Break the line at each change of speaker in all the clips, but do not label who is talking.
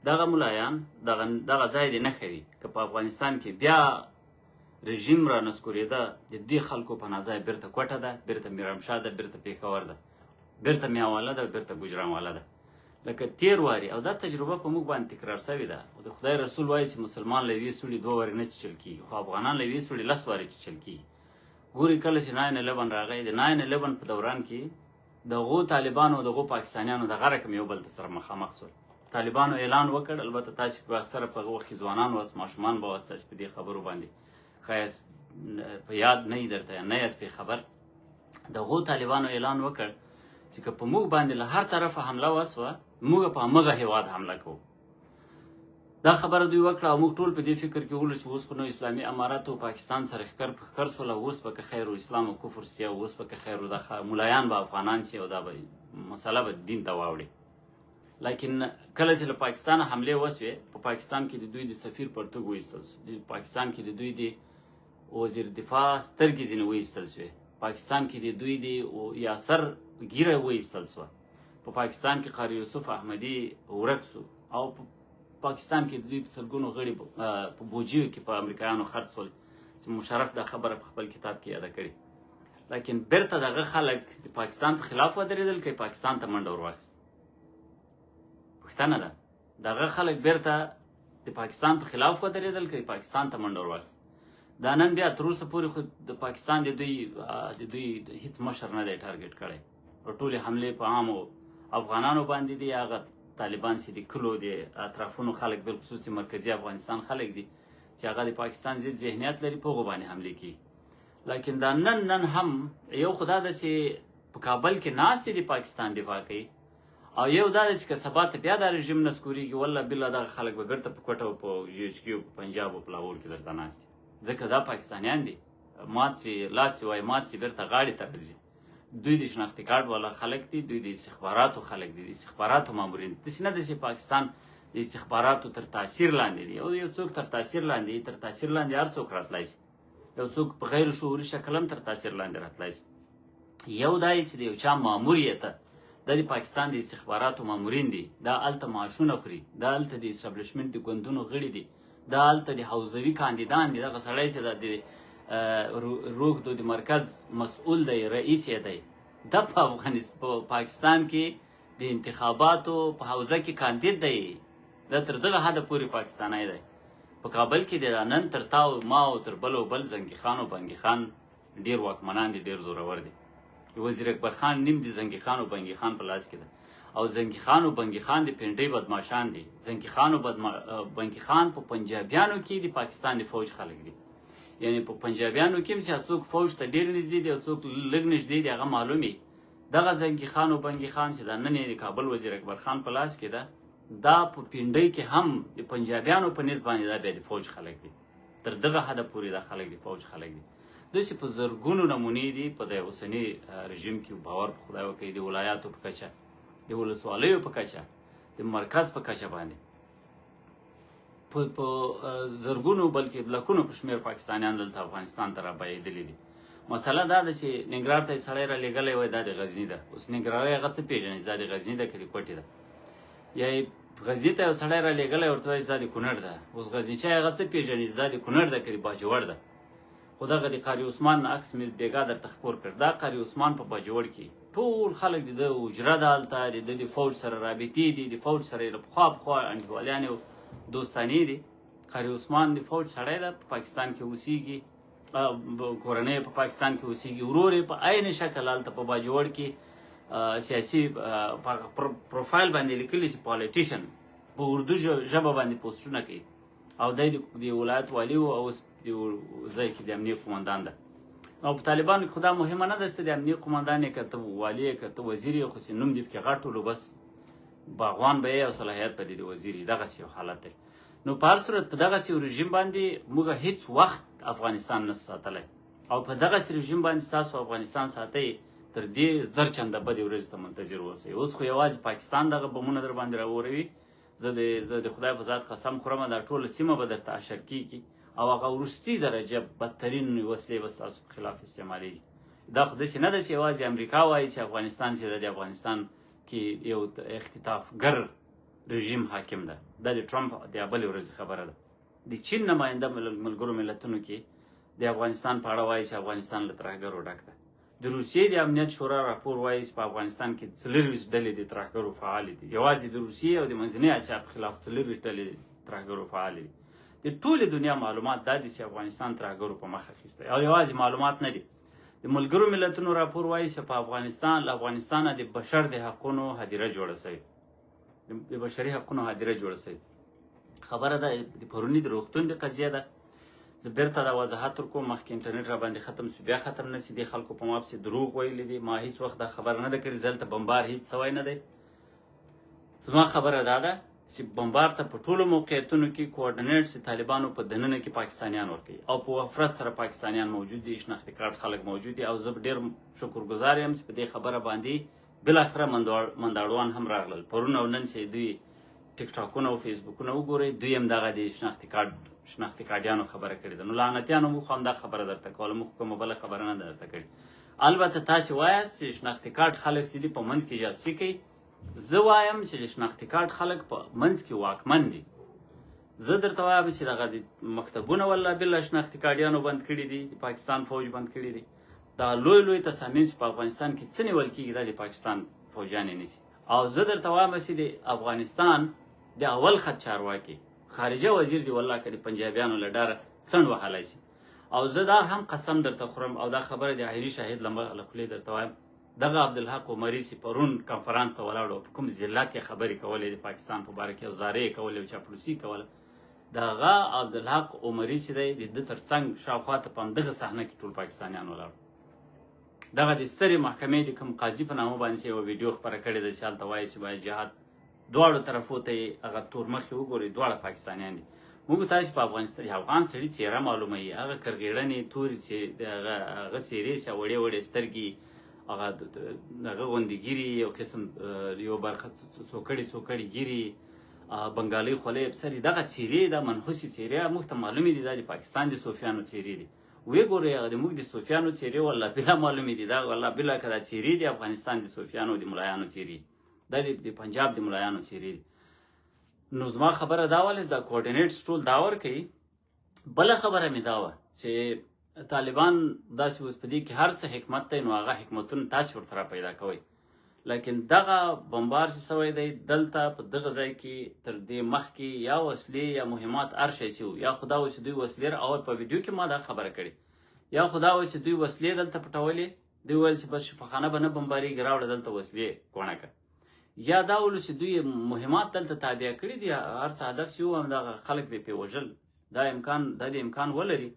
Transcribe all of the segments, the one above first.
دغه ملایان دغه ځای دې نه ښوي که په افغانستان کې بیا رژیم را نسکورېده د دې خلکو په نظر بیرته کوټه ده، بیرته میرامشاه ده، بیرته پېښور ده، بیرته میاواله ده، بیرته ګوجرانواله ده. لکه تیر واري او دا تجربه په موږ باندې تکرار شوې ده. د خدای رسول وایي چې مسلمان له یوې سوړې 2 وارې نه چیچل کېږي، خو افغانان له یوې سوړې 10 وارې چیچل کېږي. ګوري کله چې 9/11 راغی، د 9/11 په دوران کې دغو طالبانو او دغو پاکستانیانو دغه رقم یو بل سره مخامخ شول. طالبانو اعلان وکړ، البته تاسو په اکثره په وخت کې ځوانان او ماشومان به واسطه په دې خبرو باندې خاص په یاد نه درته نه یې په خبر. دغو طالبانو اعلان وکړ چې که په موږ باندې له هر طرفه حمله وسوه، موږ په همغه هیواد حمله کوو. دا خبره دوی وکړه او موږ ټول په دې فکر کې ولو چې اوس خو نو اسلامي امارات او پاکستان سره ښکر په ښکر شول، اوس به که خیر و اسلام او کفر سي، او اوس به که خیر و د ملایان به افغانان سي او دا به مسله به دین ته واوړي. لیکن کله چې له پاکستان حملې وسوې، په پاکستان کې د دوی د سفیر پرتګ وایستل شو، د پاکستان کې د دوی د وزیر دفاع سترګې ځینې وایستل شوې، پاکستان کې د دوی د یاسر ګیره وایستل شوه، په پاکستان کې قاری یوسف احمدي ورک شو، او پاکستان کې د دوی په سلګونو غړي په بوجیو کې په امریکایانو خرڅ شول چې مشرف دا خبره په خپل کتاب کې یاده کړې. لیکن بیرته دغه خلک د پاکستان په خلاف ودرېدل که پاکستان ته منډه ورواخیست. پوښتنه ده، دغه خلک بیرته د پاکستان په خلاف ودرېدل که پاکستان ته منډه ورواخیست. دا نن بیا تر اوسه پورې خو د پاکستان د دوی هیڅ مشر نه دی ټارګېټ کړی، او ټولې حملې په عامو افغانانو باندې دي. هغه طالبان چې د کلو د اطرافونو خلک، بالخصوص د مرکزي افغانستان خلک دي چې هغه د پاکستان ضد ذهنیت لري، په هغو باندې حملې کوي. لیکن دا نن هم یو خو دا ده چې په کابل کې ناست د پاکستان دفاع کوي، او یو دا ده چې که سبا ته بیا دا رژیم نسکورېږي، والله بالله دغه خلک به بیرته په کوټه او په GHQ او په پنجاب او په لاهور کې درته ناست دي، ځکه دا پاکستانیان دي. مات چې لاس وایي مات چې بیرته غاړې ته راځي. دوی د شناختی کارت والا خلک دي، دوی د استخباراتو خلک دي، د استخباراتو مامورین دي. داسې نه ده چې پاکستان د استخباراتو تر تاثیر لاندې دي، او یو څوک تر تاثیر لاندې، تر تاثیر لاندې هر څوک راتلی شي، یو څوک په غیر شعوري شکل هم تر تاثیر لاندې راتلی شي. یو دا چې د یو چا ماموریت دا د پاکستان د استخباراتو مامورین دي، دا هلته معاشونه خوري، دا هلته د اسټابلیشمنټ د ګوندونو غړي دي، دا هلته د حوزوي کاندیدان دي. دغه سړی چې د روغدو د مرکز مسؤول دی، رئیس یې دی، دا په پاکستان کې د انتخاباتو په حوزه کې کاندید دی، دا تر دغه حده پورې پاکستانی دی. په کابل کې د نن تر تا او ما او تر بل او بل زنګي خان او بنګي خان ډېر واکمنان دي، ډېر زورور دي. وزیر اکبر خان نیم د زنګي خان او بنګي خان په لاس کې ده، او زنګي خان او بنګي خان د پنډۍ بدماشان دي. زنګي خان او بنګي خان په پنجابیانو کې د پاکستان د فوج خلک دي، یعنی په پنجابیانو کې چې څوک فوج ته ډېر نږدې دي او څوک لږ نږدې دي هغه معلومي. دغه زنګي خان او بنګي خان چې دا نن یې د کابل وزیر اکبر خان په لاس کې ده، دا په پنډۍ کې هم د پنجابیانو په نسبت باندې دا بیا د فوج خلک دي، تر دغه حده پورې دا خلک د فوج خلک دي. داسې په زرګونو نمونې دي په د اوسني رژیم کې. باور په خدای وکړئ، د ولایاتو په کچه، د ولسوالیو په کچه، د مرکز په کچه باندې په زرګونو بلکې لکونو په شمېر پاکستانیان دلته افغانستان ته رابایېدلي دي. مسله دا ده چې ننګرهار ته یې سړی رالیږلی وای، دا د غزني ده. اوس ننګرهاری هغه څه پېژني چې دا د غزني ده که د کوټې ده، یا یې غزني ته یو سړی رالیږلی ورته وایي چې دا د کونړ ده. اوس غزنیچی هغه څه پېژني چې دا د کونړ ده که د باجوړ ده. خو دغه د قاري عثمان عکس مې بېګا درته خپور کړ. دا قاري عثمان په باجوړ کې ټول خلک د ده حجره ده، هلته د د فوج سره رابطې دي، د فوج سره یې له پخوا انډیوالانې او دوستانې دي. قاري عثمان د فوج سړی ده، په پاکستان کې اوسېږي، کورنۍ په پاکستان کې اوسېږي، ورور یې په عین شکل هلته په باجوړ کې سیاسي پروفایل باندې لیکلي چې پالیټیشن په اردو ژبه باندې پوسټونه کوي، او دی د ولایت والي و، او اوس د ځای کې د امنیه قمندان ده. او په طالبانو کې خو دا مهمه نه ده چې د امنیه قمندان یې که ته والي یې که ته وزیر یې، خو چې نوم دې پکې غټ ولو، بس باغوان به یې او صلاحیت به دې د وزیر یې. دغسې یو حالت دی. نو په هر صورت په دغسې یو رژیم باندې موږ هېڅ وخت افغانستان نسو ساتلی، او په دغسې رژیم باندې ستاسو افغانستان ساتئ، تر دې زر چنده بدې ورځې ته منتظر اوسئ. اوس خو یوازې پاکستان دغه بمونه در باندې راوروي. زه د خدای په ذات قسم خورم دا ټوله سیمه به درته اشر کېږي، او هغه وروستي درجه بدترین وسلې به ستاسو په خلاف استعمالېږي. دا خو داسې نه ده چې یوازې امریکا وایي چې افغانستان چې د افغانستان کې یو اختطافګر رژیم حاکم ده. دا د ټرمپ د بلې ورځې خبره ده. د چین نماینده ملګرو ملتونو کې د افغانستان په اړه وایي چې افغانستان له ترهګرو ډک ده. د روسیې د امنیت شورا راپور وایي چې په افغانستان کې 24 ډلې د ترهګرو فعالې دي. یوازې د روسیې او د منځنۍ اسیا په خلاف 24 ډلې ترهګرو فعالې دي. د ټولې دنیا معلومات دا دي چې افغانستان ترهګرو په مخ اخیستی. او یوازې معلومات نه دي، د ملګرو ملتونو راپور وایي چې په افغانستان د بشر د حقونو هدیره جوړه شوې، د بشري حقونو هدیره جوړه شوې. خبره ده د پروني د روغتون د قضیه ده. زه بیرته دا وضاحت ورکوم، مخکې انټرنیټ را باندې ختم سو بیا ختم نسی. دې خلکو په ما پسې دروغ ویلي دي. ما هیڅ وخت دا خبره نه ده کړې. زه هلته بمبار هیڅ سوی نه دی. زما خبره دا ده چې بمبار ته په ټولو موقعیتونو کې کوارډینیټ چې طالبانو په دننه کې پاکستانیان ورکوي او په وفرت سره پاکستانیان موجود دي، شناختي کارت خلک موجود دي. او زه ډېر شکرګزار یم چې په دې خبره باندې بالاخره منداړوان هم راغلل. پرون او نن چې دوی ټیک ټاکونه او فیسبوکونه وګورئ، دوی هم دغه د شناختي کارډیانو خبره کړې ده. نو لعنتیانو موږ هم دا خبره درته کوله، موږ کومه بله خبره نه ده درته کړې. البته تاسې وایاست چې شناختي کارت خلک چې دي په منځ کې جاسوسي کوي. زه وایم چې د شناختي کارت خلک په منځ کې واکمن دي. زه درته وایم چې دغه د مکتبونه والله بالله شناختي کارډیانو بند کړي دي، د پاکستان فوج بند کړي دي. دا لوی تصامیم چې په افغانستان کې څه نیول کېږي دا د پاکستان فوجیان یې نیسي. او زه درته وایم چې د افغانستان د اول خط چارواکي خارجه وزیر دی والله که د پنجابیانو له ډاره څنډ وهلی شي. او زه دا هم قسم درته خورم او دا خبره د اهلي شاهد له خولې درته وایم، دغه عبدالحق عمري چې پرون کنفرانس ته ولاړ او په کوم ذلت یې خبرې کولې د پاکستان په باره کې او زارۍ یې کولې او چاپلوسي یې کوله، دغه عبدالحق عمري چې دی د ده تر څنګ شاوخوا ته په همدغه صحنه کې ټول پاکستانیان ولاړ. دغه د سترې محکمې د کوم قاضي په نامه باندې یوه ویډیو خپره کړې ده چې هلته وایي چې باید جهاد دواړو طرفو ته یې هغه تورمخې وګورئ، دواړه پاکستانیان دي. موږ تاسې په افغانستان د افغان سړي څېره معلوموي، هغه کرغېړنې تورې هغه څېرې چې وړې وړې سترګې، هغه غوندې ګیري، یو قسم یو برخه څوکړې ګیري، بنګالۍ خولۍ په سر، دغه څېرې دا منحوسې څېرې موږ ته معلومې دي دا د پاکستان د صوفیانو څېرې دي. ویې ګورئ هغه د موږ د صوفیانو څېرې والله بله معلومې دي. دا والله بله که دا څېرې د افغانستان د صوفیانو د ملایانو څېرې، دا د پنجاب د ملایانو څېرې دي. نو زما خبره دا وله دا کوارډینیټس ټول دا ورکوي. بله خبره مې دا وه چې طالبان داسې اوس په دې کې هر څه حکمت دی، نو هغه حکمتونه تاسې ورته را پیدا کوئ. لیکن دغه بمبار چې سوی دی دلته په دغه ځای کې تر دې مخکې یا وسلې یا مهمات هر شی چې وو، یا خدا و چې دوی وسلې او په ویډیو کې ما دا خبره کړې، یا خدا و چې دوی وسلې دلته پټولې، دوی ویل چې بس شفاخانه به نه بمبارېږي، راوړه دلته وسلې کوڼه کړه. یا دا ولو چې دوی مهمات دلته تابع کړي دي، هر څه هدف چې وو همدغه خلک به پرې وژل. دا د امکان ولري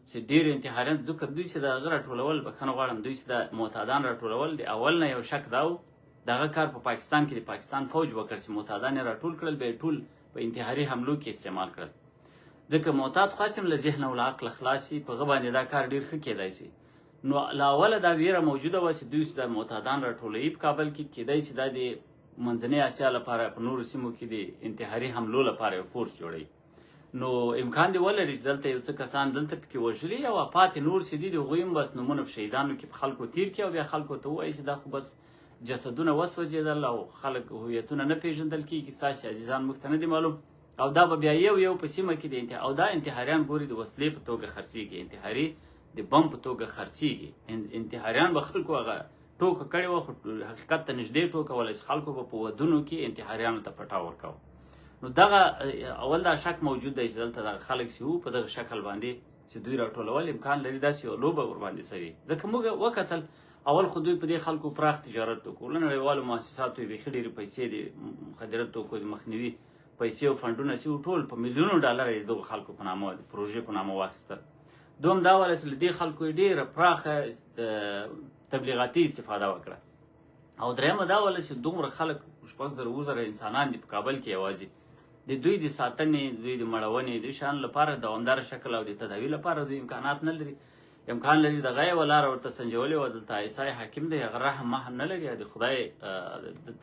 چې ډېر انتحاریان ځکه دوی چې د هغه راټولول، بخښنه غواړم، دوی چې د معتادان راټولول د اول نه یو شک دا و دغه کار په پاکستان کې د پاکستان فوج وکړ چې معتادان یې راټول کړل، به یې ټول په انتحاري حملو کې استعمال کړل. ځکه معتاد خاص هم له ذهنه او له عقله خلاص شي، په هغه باندې دا کار ډېر ښه کېدای شي. نو له اوله دا ویره موجوده وه چې دوی چې د معتادان راټولوي په کابل کې، کېدای شي دا د منځنۍ اسیا لپاره په نورو سیمو کې د انتحاري حملو لپاره یو فورس جوړوي. نو امکان دی ولري چې دلته یو څه کسان دلته پکې وژلي او پاتې نور چې دي د هغوی هم بس نومونه په شهیدانو کې په خلکو تیر کړي او بیا خلکو ته ووایي چې دا خو بس جسدونه وسوځېدل او خلک هویتونه نه پېژندل کېږي، ستاسې عزیزان موږ ته نه دي معلوم. او دا به بیا یو په سیمه کې او دا انتحاریان ګوري د وسلې په توګه خرڅېږي، انتحاري د بم په توګه خرڅېږي. انتحاریان به خلکو هغه ټوکه کړې وه، خو حقیقت ته نږدې ټوکه وله چې خلکو به په ودونو کې انتحاریانو ته پټا ورکوه. نو دغه اول دا شک موجود دی چې دلته دغه خلک چې وو په دغه شکل باندې چې دوی راټولول امکان لري داسې یو لوبه ورباندې سوي. ځکه موږ وکتل اول خو دوی په دې خلکو پراخ تجارت وکړو، له نړیوالو مؤسساتو یې بیخي ډېرې پیسې د مخدره توکو د مخنیوي پیسې او فنډونه چې وو ټول په میلیونو ډالره یې دغو خلکو په نامه د پروژې په نامه واخیستل. دوم دا وله چې له دې خلکو یې ډېره پراخه تبلیغاتي استفاده وکړه. او درېیمه دا وله چې دومره خلک 6,000 انسانان دي په کابل کې یوازې د دوی د ساتنې، دوی د مړونې د شان لپاره دوامداره شکل او د تداوي لپاره دوی امکانات نه لري. امکان لري دغه یوه لاره ورته سنجولې وه، دلته عیسی حاکم دی، هغه رحم مهم نه لري. د خدای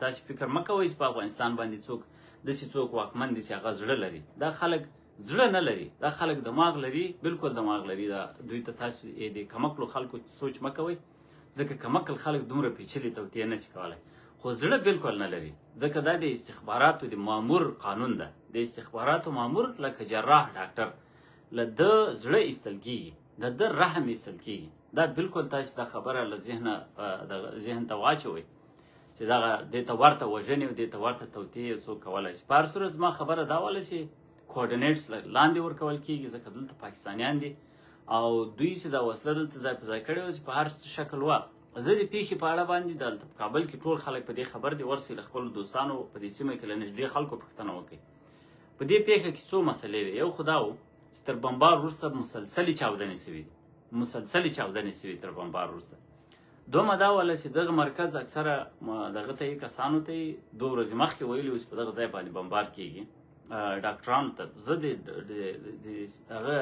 تاسې فکر مه کوئ چې په افغانستان باندې داسې څوک واکمن دي چې هغه زړه لري. دا خلک زړه نه لري، دا خلک دماغ لري، بالکل دماغ لري. دا دوی ته تاسو د کمکلو خلکو سوچ مه کوئ، ځکه کمکل خلک دومره پیچلي توطیه نشي کولی. خو زړه بالکل نه لري، ځکه دا د استخباراتو د مامور قانون ده. د استخباراتو مامور لکه جراح ډاکټر له ده زړه ایستل کېږي، د ده رحم ایستل کېږي. دا بالکل تاسو دا خبره له ذهن ته واچوئ چې دغه دې ته ورته وژنې او دې ته ورته توطیې یو څوک کولی شي. په هر صورت زما خبره دا وله چې کوارډینیټس لاندې ورکول کېږي، ځکه دلته پاکستانیان دي او دوی چې دا وسله دلته ځای په ځای کړې وه چې په هر شکل وه. زه د پیښې په اړه باندې دلته په کابل کې ټول خلک په دې خبر دي، ورسئ له خپلو دوستانو په دې سیمه کې له نږدې خلکو پوښتنه وکړئ. په دې پیښه کې څو مسلې وې. یو خو دا و چې تر بمبار وروسته مسلسلې چاودنې سوي دي، مسلسلې چاودنې سوي تر بمبار وروسته. دومه دا وله چې دغه مرکز اکثره دغه ته یې کسانو ته یې 2 ورځې مخکې ویلي وو چې په دغه ځای باندې بمبار کېږي. ډاکټرانو ته زه د هغه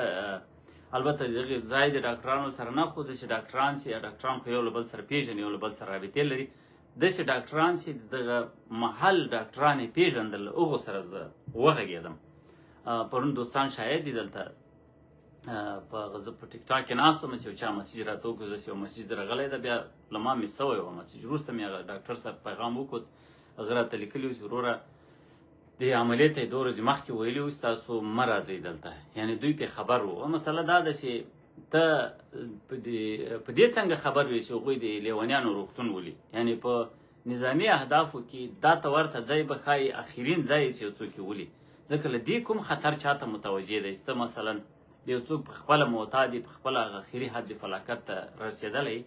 البته دغه ځای د ډاکټرانو سره نه، خو داسې ډاکټران چې ډاکټران خو یو له بل سره پېژني، یو له بل سره رابطې لري، داسې ډاکټران چې دغه محل ډاکټران یې پېژندل، هغو سره زه وغږېدم. پرون دوستان شاید دي دلته زه په ټیک ټاک کې ناست وم چې یو چا مسیج راته وکړو، زه یو مسیج درغلی ده، بیا له ما مې سوی وه مسیج. وروسته مې هغه ډاکټر صاحب پیغام وکړ، هغه راته لیکلي و چې وروره د عملیې ته یې 2 ورځې مخکې ویلي و چې تاسو مه راځئ دلته. یعنې دوی پرې خبر وو. مسله دا ده چې ته په دې څنګه خبر وې چې هغوی د لیونیانو روغتون ولي؟ یعنې په نظامي اهدافو کې دا ته ورته ځای به ښایي اخرین ځای چې یو څوک یې ولي، ځکه له دې کوم خطر چاته متوجه دی چې ته مثلا یو څوک په خپله معتاد په خپله هغه اخري حد فلاکت ته رسېدلی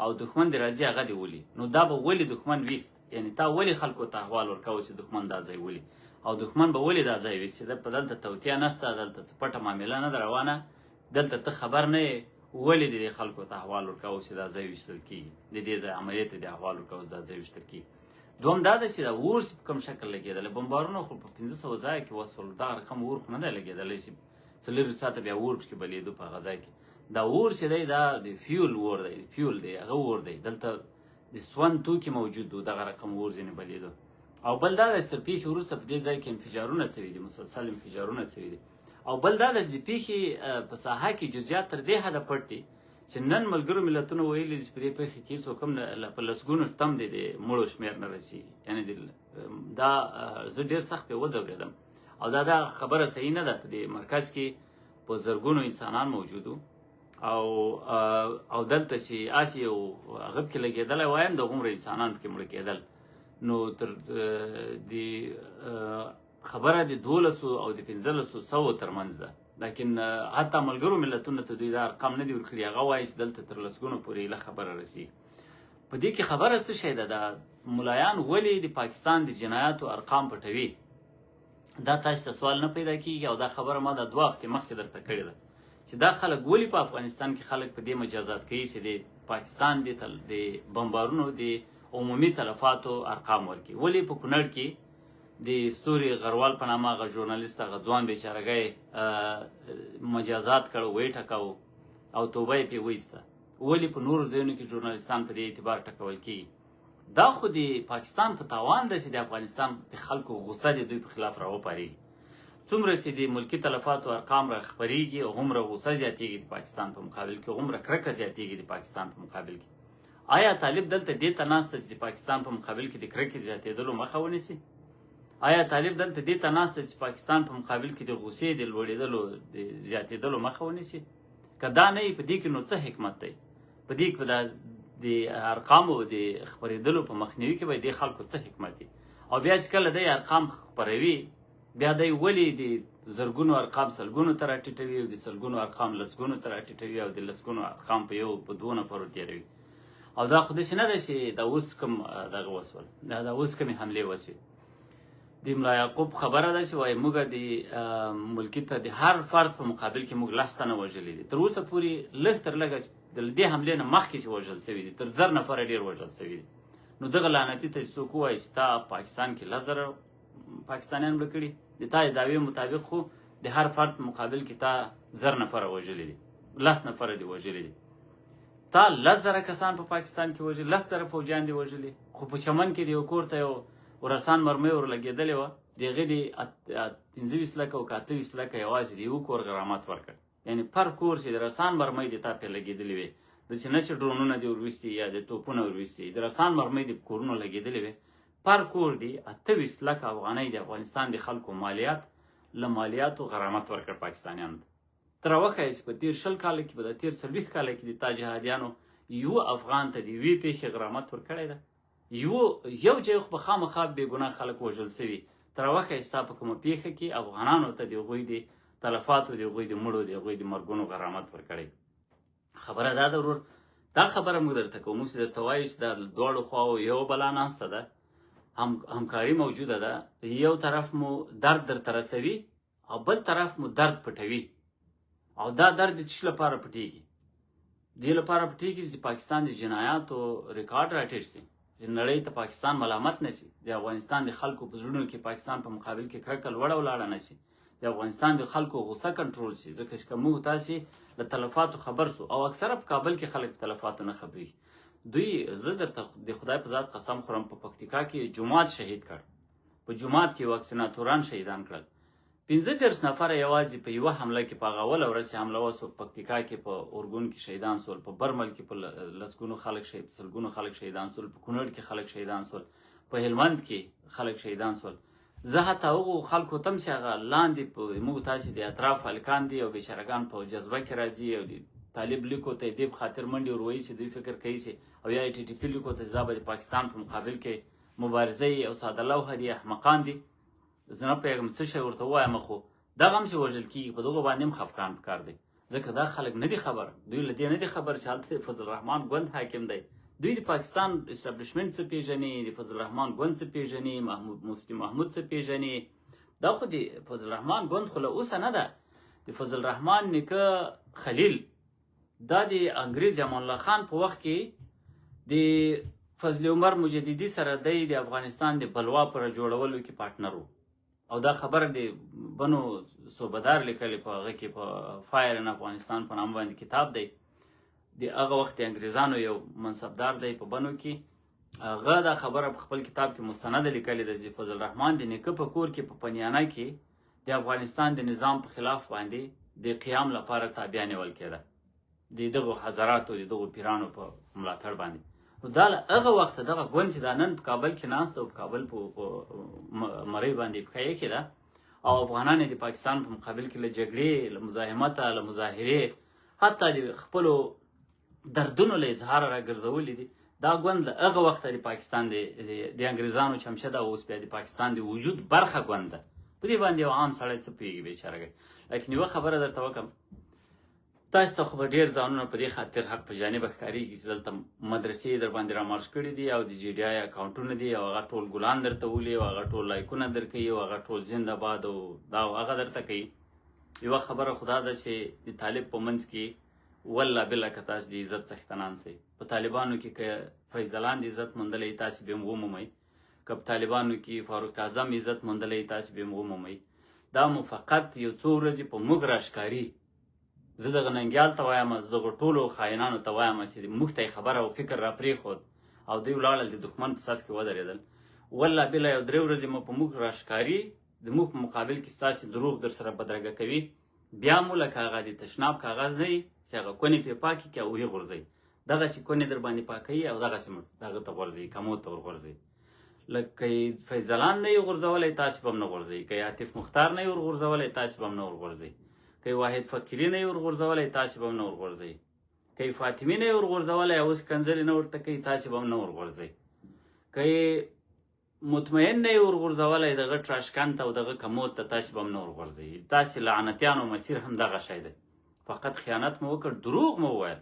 او دښمن دې راځي هغه دې ولي، نو دا به ولې دښمن ویست؟ یعنې تا ولې خلکو ته احوال ورکوه چې دښمن دا ځای ولي، او دښمن به ولې دا ځای ویست چې په دلته توطیه نسته، دلته څه پټه معامله نه ده روانه، دلته ته خبر نه یې، ولې دې خلکو ته احوال ورکوه چې دا ځای ویشتل کېږي، د دې ځای عملیې ته دې احوال ورکوه چې دا ځای ویشتل کېږي. دوم دا ده چې دا اور چې په کوم شکل لګېدلی، بمبارونه خو په 500 ځایه کې وسول، دغه رقم اور خو نه دی لګېدلی چې 4 ساعته بیا اور پکې بلېدو په هغه ځای کې. دا اور چې دی دا د فیول اور دی، فیول دی، هغه اور دی، دلته د سون توکي موجود و، دغه رقم اور ځینې بلېدو. او بل دا ده چې تر پیښې وروسته په دې ځای کې انفجارونه سوي دي، مسلسل انفجارونه سوي دي. او بل دا ده چې پیښې په ساحه کې جزئیات تر دې حده پټ دي چې نن ملګرو ملتونو ویلي چې په دې پیښې کې هېڅوک هم په لسګونو تم دی د مړو شمېر نه رسېږي. یعنې دا زه ډېر سخت پرې وځورېدم او دا خبره صحیح نه ده. په دې مرکز کې په زرګونو انسانان موجود وو او دلته چې هسې یو هغه پکې لګېدلی وایم د هغومره انسانان پکې مړه کېدل، نو تر د خبره د 1200 او د 1500 ترمنځ ده. لیکن حتی ملګرو ملتونو ته دوی دا ارقام نه دي ورکړي، هغه وایي چې دلته تر لسګونو پورې ایله خبره رسېږي. په دې کې خبره څه شی ده؟ دا ملایان ولې د پاکستان د جنایاتو ارقام پټوي؟ دا تاسو ته سوال نه پیدا کېږي؟ او دا خبره ما د 2 هفتې مخکې درته کړې ده چې دا خلک ولې په افغانستان کې خلک په دې مجازات کوي چې د پاکستان د بمبارونو د عمومي تلفاتو ارقام ورکړي. ولې په کونړ کې د ستوري غروال په نامه هغه ژورنالیست هغه ځوان بیچارهګی مجازات کړ، ویې ټکاو او توبه یې پرې وایسته؟ ولې په نورو ځایونو کې ژورنالیستان په دې اعتبار ټکول کېږي؟ دا خو د پاکستان په تاوان ده چې د افغانستان د خلکو غصه د دوی په خلاف راوپارېږي. څومره چې د ملکي تلفاتو ارقام راخپرېږي هغومره غصه زیاتېږي د پاکستان په مقابل کې، هغومره کرکه زیاتېږي د پاکستان په مقابل کې. آیا طالب دلته دې ته ناسته چې د پاکستان په مقابل کې د کرکې زیاتېدلو مخه ونیسي؟ آیا طالب دلته دې ته ناسته چې پاکستان په مقابل کې د غصې د لوړېدلو د زیاتېدلو مخه ونیسي؟ که دا نه وي په دې کې نو څه حکمت دی؟ په دې کې د ارقامو د خپرېدلو په مخنیوي کې به د خلکو څه حکمت دی؟ او بیا چې کله دی ارقام خپروي بیا دی ولې د زرګونو ارقام سلګونو ته راټیټوي او د سلګونو ارقام لسګونو ته راټیټوي او د لسګونو ارقام په 2 نفرو تېروي؟ او دا خو داسې نه ده چې دا اوس کوم دغه وسول، دا اوس کومې حملې وسوې. د ملا یعقوب خبره ده چې وایي موږ د ملکي ته د هر فرد په مقابل کې موږ 10 تنه وژلي دي. تر اوسه پورې لږ تر لږه د دې حملې نه مخکې چې وژل سوي دي تر 1000 نفره ډېر وژل سوي دي. نو دغه لعنتي ته څوک وایي چې تا پاکستان کې 1000 پاکستانیان مړه کړي، د تا دعوې مطابق خو د هر فرد په مقابل کې تا 1000 نفره وژلي دي، 10 نفره دي وژلي دي. تا 10,000 کسان په پاکستان کې وژلي، 10,000 فوجیان دي وژلي. خو په چمن کې د یو کور ته یو ورسان مرمۍ ورلګېدلې وه، د هغې د 15 لکه او 28 لکه یوازې د یو کور غرامت ورکړ. یعنې پر کور چې د رسان مرمۍ د تا پرې لګېدلې وې، د چې نه چې ډرونونه دې ورویستي یا د توپونه ورویستي، د رسان مرمۍ د کورونو لګېدلې وې، پر کور دی 28 لکه افغانۍ د افغانستان د خلکو مالیات له مالیاتو غرامت ورکړ پاکستانیانو ته. ته راوښیه چې په تېر 20 کاله کې به د تېر 40 کاله کې د تا جهادیانو یو افغان ته د یوې پیښې غرامت ورکړی ده؟ یو ځای خو به خامخا بېګناه خلک وژل سوي. ته راوښیه ستا په کومه پیښه کې افغانانو ته د هغوی د تلفاتو، د هغوی د مړو، د هغوی د مرګونو غرامت ورکړی. خبره دا ده ورور، دا خبره موږ درته کوو، موږ درته وایو چې دا د دواړو خواو یو بلا ناسته ده، همکاري موجوده ده. یو طرف مو درد درته رسوي او بل طرف مو درد پټوي. او دا درد د څه لپاره پټېږي؟ دې لپاره پټېږي چې پاکستان د جنایاتو ریکارډ راټیټ شي، چې نړۍ ته پاکستان ملامت نه شي، د افغانستان د خلکو په زړونو کې پاکستان په مقابل کې کرکه لوړه ولاړه نه شي، د افغانستان د خلکو غصه کنټرول شي. ځکه چې که موږ تاسې له تلفاتو خبر سو، او اکثره په کابل کې خلک تلفاتو نه خبرېږي. دوی زه درته د خدای په ذات قسم خورم په پکتیکا کې جومات شهید کړ، په جومات کې واکسیناتوران شهیدان کړل. 15 نفره یوازې په یوه حمله کې په هغه اوله ورځ چې حمله وسوه په پکتیکا کې په اورګون کې شهیدان سول، په برمل کې په لسګونو خلک سلګونو خلک شهیدان سول، په کونړ کې خلک شهیدان سول، په هلمند کې خلک شهیدان سول. زه حتی هغو خلکو ته هم چې هغه لاندې په موږ تاسې د اطراف هلکان دي او بېچارهګان په جذبه کې راځي او د طالب لیکو ته دې په خاطر منډې ور وایي چې دوی فکر کوي چې او یا یې TTP لیکو ته زه به د پاکستان په مقابل کې مبارزه او ساده لوحه دي، احمقان دي. زه نه پوهېږم څه شی ورته ووایم، خو دغه هم چې وژل کېږي په دغو باندې هم خفګان پکار دی. ځکه دا خلک نه دي خبر، دوی له دې نه دي خبر چې هلته فضل الرحمن ګوند حاکم دی. دوی د پاکستان اسټابلیشمنټ څه پېژني، د فضل الرحمن ګوند څه پېژني، مفتي محمود څه پېژني. دا خو د فضل الرحمن ګوند خو له اوسه نه ده. د فضل الرحمن نیکه خلیل دا د انګریز امان الله خان په وخت کې د فضل عمر مجددي سره دی د افغانستان د بلوا پر جوړولو کې پارټنر و. او دا خبر د بنو صوبدار لیکلی په هغه کې په فایر ان افغانستان په نامه باندې کتاب دی. د هغه وخت د انګریزانو یو منصبدار دی په بنو کې، هغه دا خبره په خپل کتاب کې مستنده لیکلې ده چې فضل الرحمن د نیکه په کور کې په پنیانه کې د افغانستان د نظام په خلاف باندې د قیام لپاره تابع نیول کېده، د دغو حضراتو د دغو پیرانو په ملاتړ باندې. نو دا له هغه وخته دغه ګوند چې دا نن په کابل کې ناسته او په کابل په مرۍ باندې پښه یې ده او افغانان د پاکستان په مقابل کې له جګړې، له مزاحمته، له مظاهرې، حتی د خپلو دردونو له اظهاره راګرځولي دي. دا ګوند له هغه وخته د پاکستان د انګریزانو چمچه ده، اوس بیا د پاکستان د وجود برخه ګوند ده. په دې باندې یو عام سړی څه پوهېږي بېچارهګی. لیکن یوه خبره درته وکړم، تاسو ته خو به ډېر ځانونه په دې خاطر حق په جانبه ښکارېږي چې دلته مدرسې در باندې رامارش کړي دي او د GDI اکاونټونه دي او هغه ټول ګلان درته ولي او هغه ټول لایکونه درکوي او هغه ټول زنده‌باد او دا هغه درته کوي. یوه خبره خو دا ده چې د طالب په منځ کې والله بالله که تاسو د عزت څښتنان سئ، په طالبانو کې که فیض ځلان د عزت موندلی تاسې به هم ومومئ، که په طالبانو کې فاروق اعظم عزت موندلی تاسې به هم ومومئ. دا مو فقط یو څو ورځې په موږ راښکاري. زه دغه ننګیال ته وایم، زه دغو ټولو خاینانو ته وایم چې موږ ته یې خبره او فکر را پرېښود او دوی ولاړل د دښمن په صف کې ودرېدل. والله بالله یو 3 ورځې مو په موږ راښکاري، د موږ په مقابل کې ستاسې دروغ در سره بدرګه کوي، بیا مو لکه هغه د تشناب کاغذ نه وي چې هغه کونې پرې پاکې کړي او ویې غورځوي، دغسې کونې در باندې پاکوي او دغسې هغه ته غورځوي، کمود ته ورغورځوي. لکه یې فیض ځلان نه یې غورځولی تاسې به هم نه غورځوي، که یې عاطف مختار نه یې ورغورځولی تاسې به هم نه ورغورځوي، که یې واحد فقیري نه یې ورغورځولی تاسې به هم نه ورغورځوي، که یې فاطمي نه یې ورغورځولی اوس کنځلې نه ورته کوي تاسې به هم نه ورغورځوي، که یې مطمئن نه یې ورغورځولی دغه ټراشکن ته او دغه کمود ته تاسې به هم نه ورغورځوي. تاسې لعنتیانو مسیر هم دغه شی دی، فقط خیانت مو وکړ، دروغ مو وویل.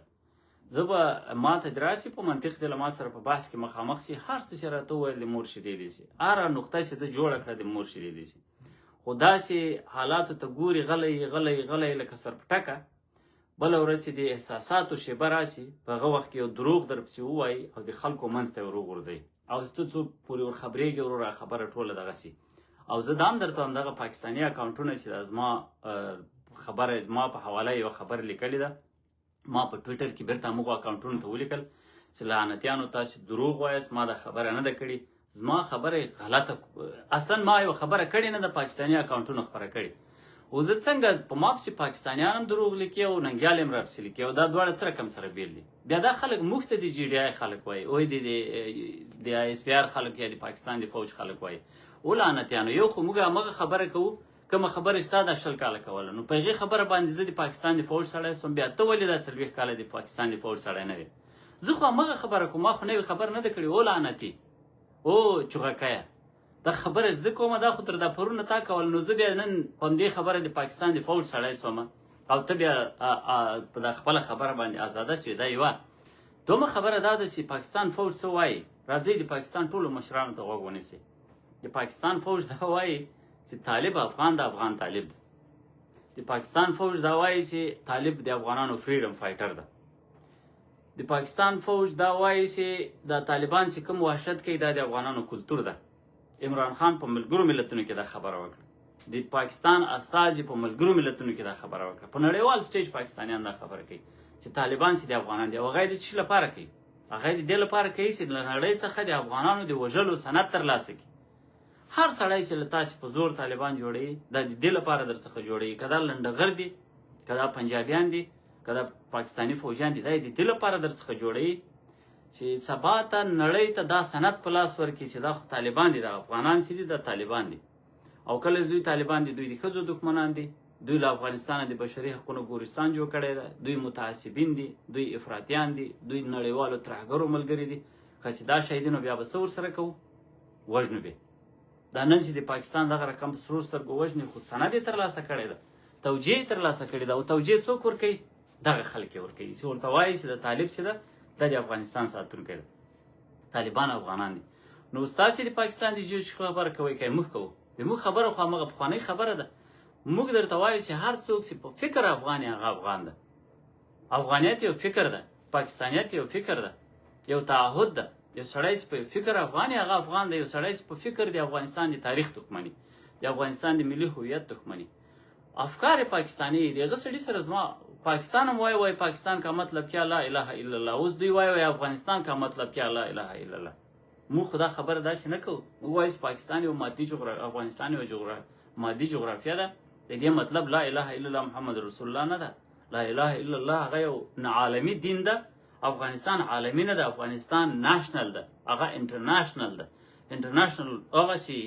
زه به ما ته دې راسي په منطق دې له ما سره په بحث کې مخامخ سي، هر څه چې راته وویل د مور شیدې دي سي، هره نقطه چې ده جوړه کړه د مور شیدې دي سي. خو داسې حالاتو ته ګوري غلی غلی غلی لکه سرپټکه، بله ورځ چې د احساساتو شیبه راسي په هغه وخت کې یو دروغ در پسې ووایي او د خلکو منځ ته یې وروغورځوي او ته څو پورې ورخبرېږي وروره خبره ټوله دغسې. او زه دا هم درته وایم دغه پاکستاني اکاونټونه چې دا زما خبره ما په حواله یوه خبره لیکلې ده، ما په ټویټر کې بیرته همغو اکاونټونو ته ولیکل چې لعنتیانو تاسې دروغ وایاست، ما دا خبره نه ده کړې، زما خبره غلطه، اصلا ما یوه خبره کړې نه ده، پاکستاني اکاونټونو خپره کړې. او زه څنګه په ما پسې پاکستانیان هم دروغ لیکي او ننګیال هم راپسې لیکي او دا دواړه څه رقم سره بیل دي. بیا دا خلک موږ ته د جي ډي آی خلک وایي، وایي د آی اس پی آر خلک یا د پاکستان د فوج خلک وایي. او لعنتیانو یو خو موږ همغه خبره کوو کومه خبره ستا دا 20 کاله کوله، نو په هغې خبره باندې زه د پاکستان د فوج سړی سوم، بیا ته ولې دا 40 کاله د پاکستان د فوج سړی نه وې؟ زه خو همغه خبره کوم، ما خو نوې خبره نه ده کړې. او لعنتي او چغکیه دا خبره زه کومه، دا خو تر دا پرونه تا کول، نو زه بیا نن په همدې خبره د پاکستان د فوج سړی سومه او ته بیا په دا خپله خبره باندې ازاده شوې. دا یوه. دومه خبره دا ده چې پاکستان فوج څه وایي. راځئ د پاکستان ټولو مشرانو ته غوږ ونیسئ. د پاکستان فوج دا وایي چې طالب افغان د افغان طالب ده. د پاکستان فوج دا وایي چې طالب د افغانانو فریډم فایټر ده. د پاکستان فوج دا وایي چې د طالبان چې کوم وحشت کوي دا د افغانانو کلتور ده. عمران خان په ملګرو ملتونو کې دا خبره وکړه. د پاکستان استازي په ملګرو ملتونو کې دا خبره وکړه. په نړیوال سټیج پاکستانیان دا خبره کوي چې طالبان چې د افغانان دي. او هغه د څه لپاره کوي؟ هغه د دې لپاره کوي چې له نړۍ څخه د افغانانو د وژلو سند ترلاسه کړي. هر سړی چې له تاسې په زور طالبان جوړوي دا د دې لپاره در څخه جوړوي، که دا لنډغر دي، که دا پنجابیان دي، که دا پاکستاني فوجیان دي، دا د دې لپاره در څخه جوړوي چې سبا ته نړۍ ته دا سند په لاس ورکړي چې دا خو طالبان دي، دا افغانان چې دي دا طالبان دي. او کله دوی طالبان دي دوی د ښځو دښمنان دي، دوی له افغانستانه د بشري حقونو ګورستان جوړ کړی ده، دوی متعصبین دي، دوی افراطیان دي، دوی نړیوالو ترهګرو ملګري دي. که چې دا شی دي نو بیا به څه ورسره کوو؟ وژنو به. دا نن چې د پاکستان دغه رقم سرو سترګو وژنې خو سند یې ترلاسه کړی ده، توجیه یې ترلاسه کړې ده. او توجیه څوک ورکوي؟ دغه خلک یې ورکوي چې ورته وایي چې د طالب چې ده دا د افغانستان ساتونکی ده، طالبان افغانان دي. نو ستاسې د پاکستان د جوړ خبره کوئ که موږ کوو؟ د موږ خبره خو همغه پخوانۍ خبره ده. موږ درته وایو چې هر څوک چې په فکر افغان یې هغه افغان ده. افغانیت یو فکر ده، پاکستانیت یو فکر ده، یو تعهد ده. یو سړی چې په فکر افغان یې هغه افغان ده. یو سړی چې په فکر د افغانستان د تاریخ دښمني، د افغانستان د ملي هویت دښمني، افکار پاکستاني د هغه سړي سره زما پاکستان هم وایي پاکستان کا مطلب کیا لا اله الا الله. اوس دوی وایي افغانستان کا مطلب کیا لا اله الا الله. موږ خو دا خبره داسې نه کوو. موږ وایو چې پاکستان یو مادي افغانستان یو مادي جغرافیه ده. د دې مطلب لا اله الا الله محمد رسول الله نه ده. لا اله الا الله هغه یو عالمي دین ده. افغانستان عالمي نه ده، افغانستان ناشنل ده، هغه انټرناشنل ده. انټرناشنل هغه چې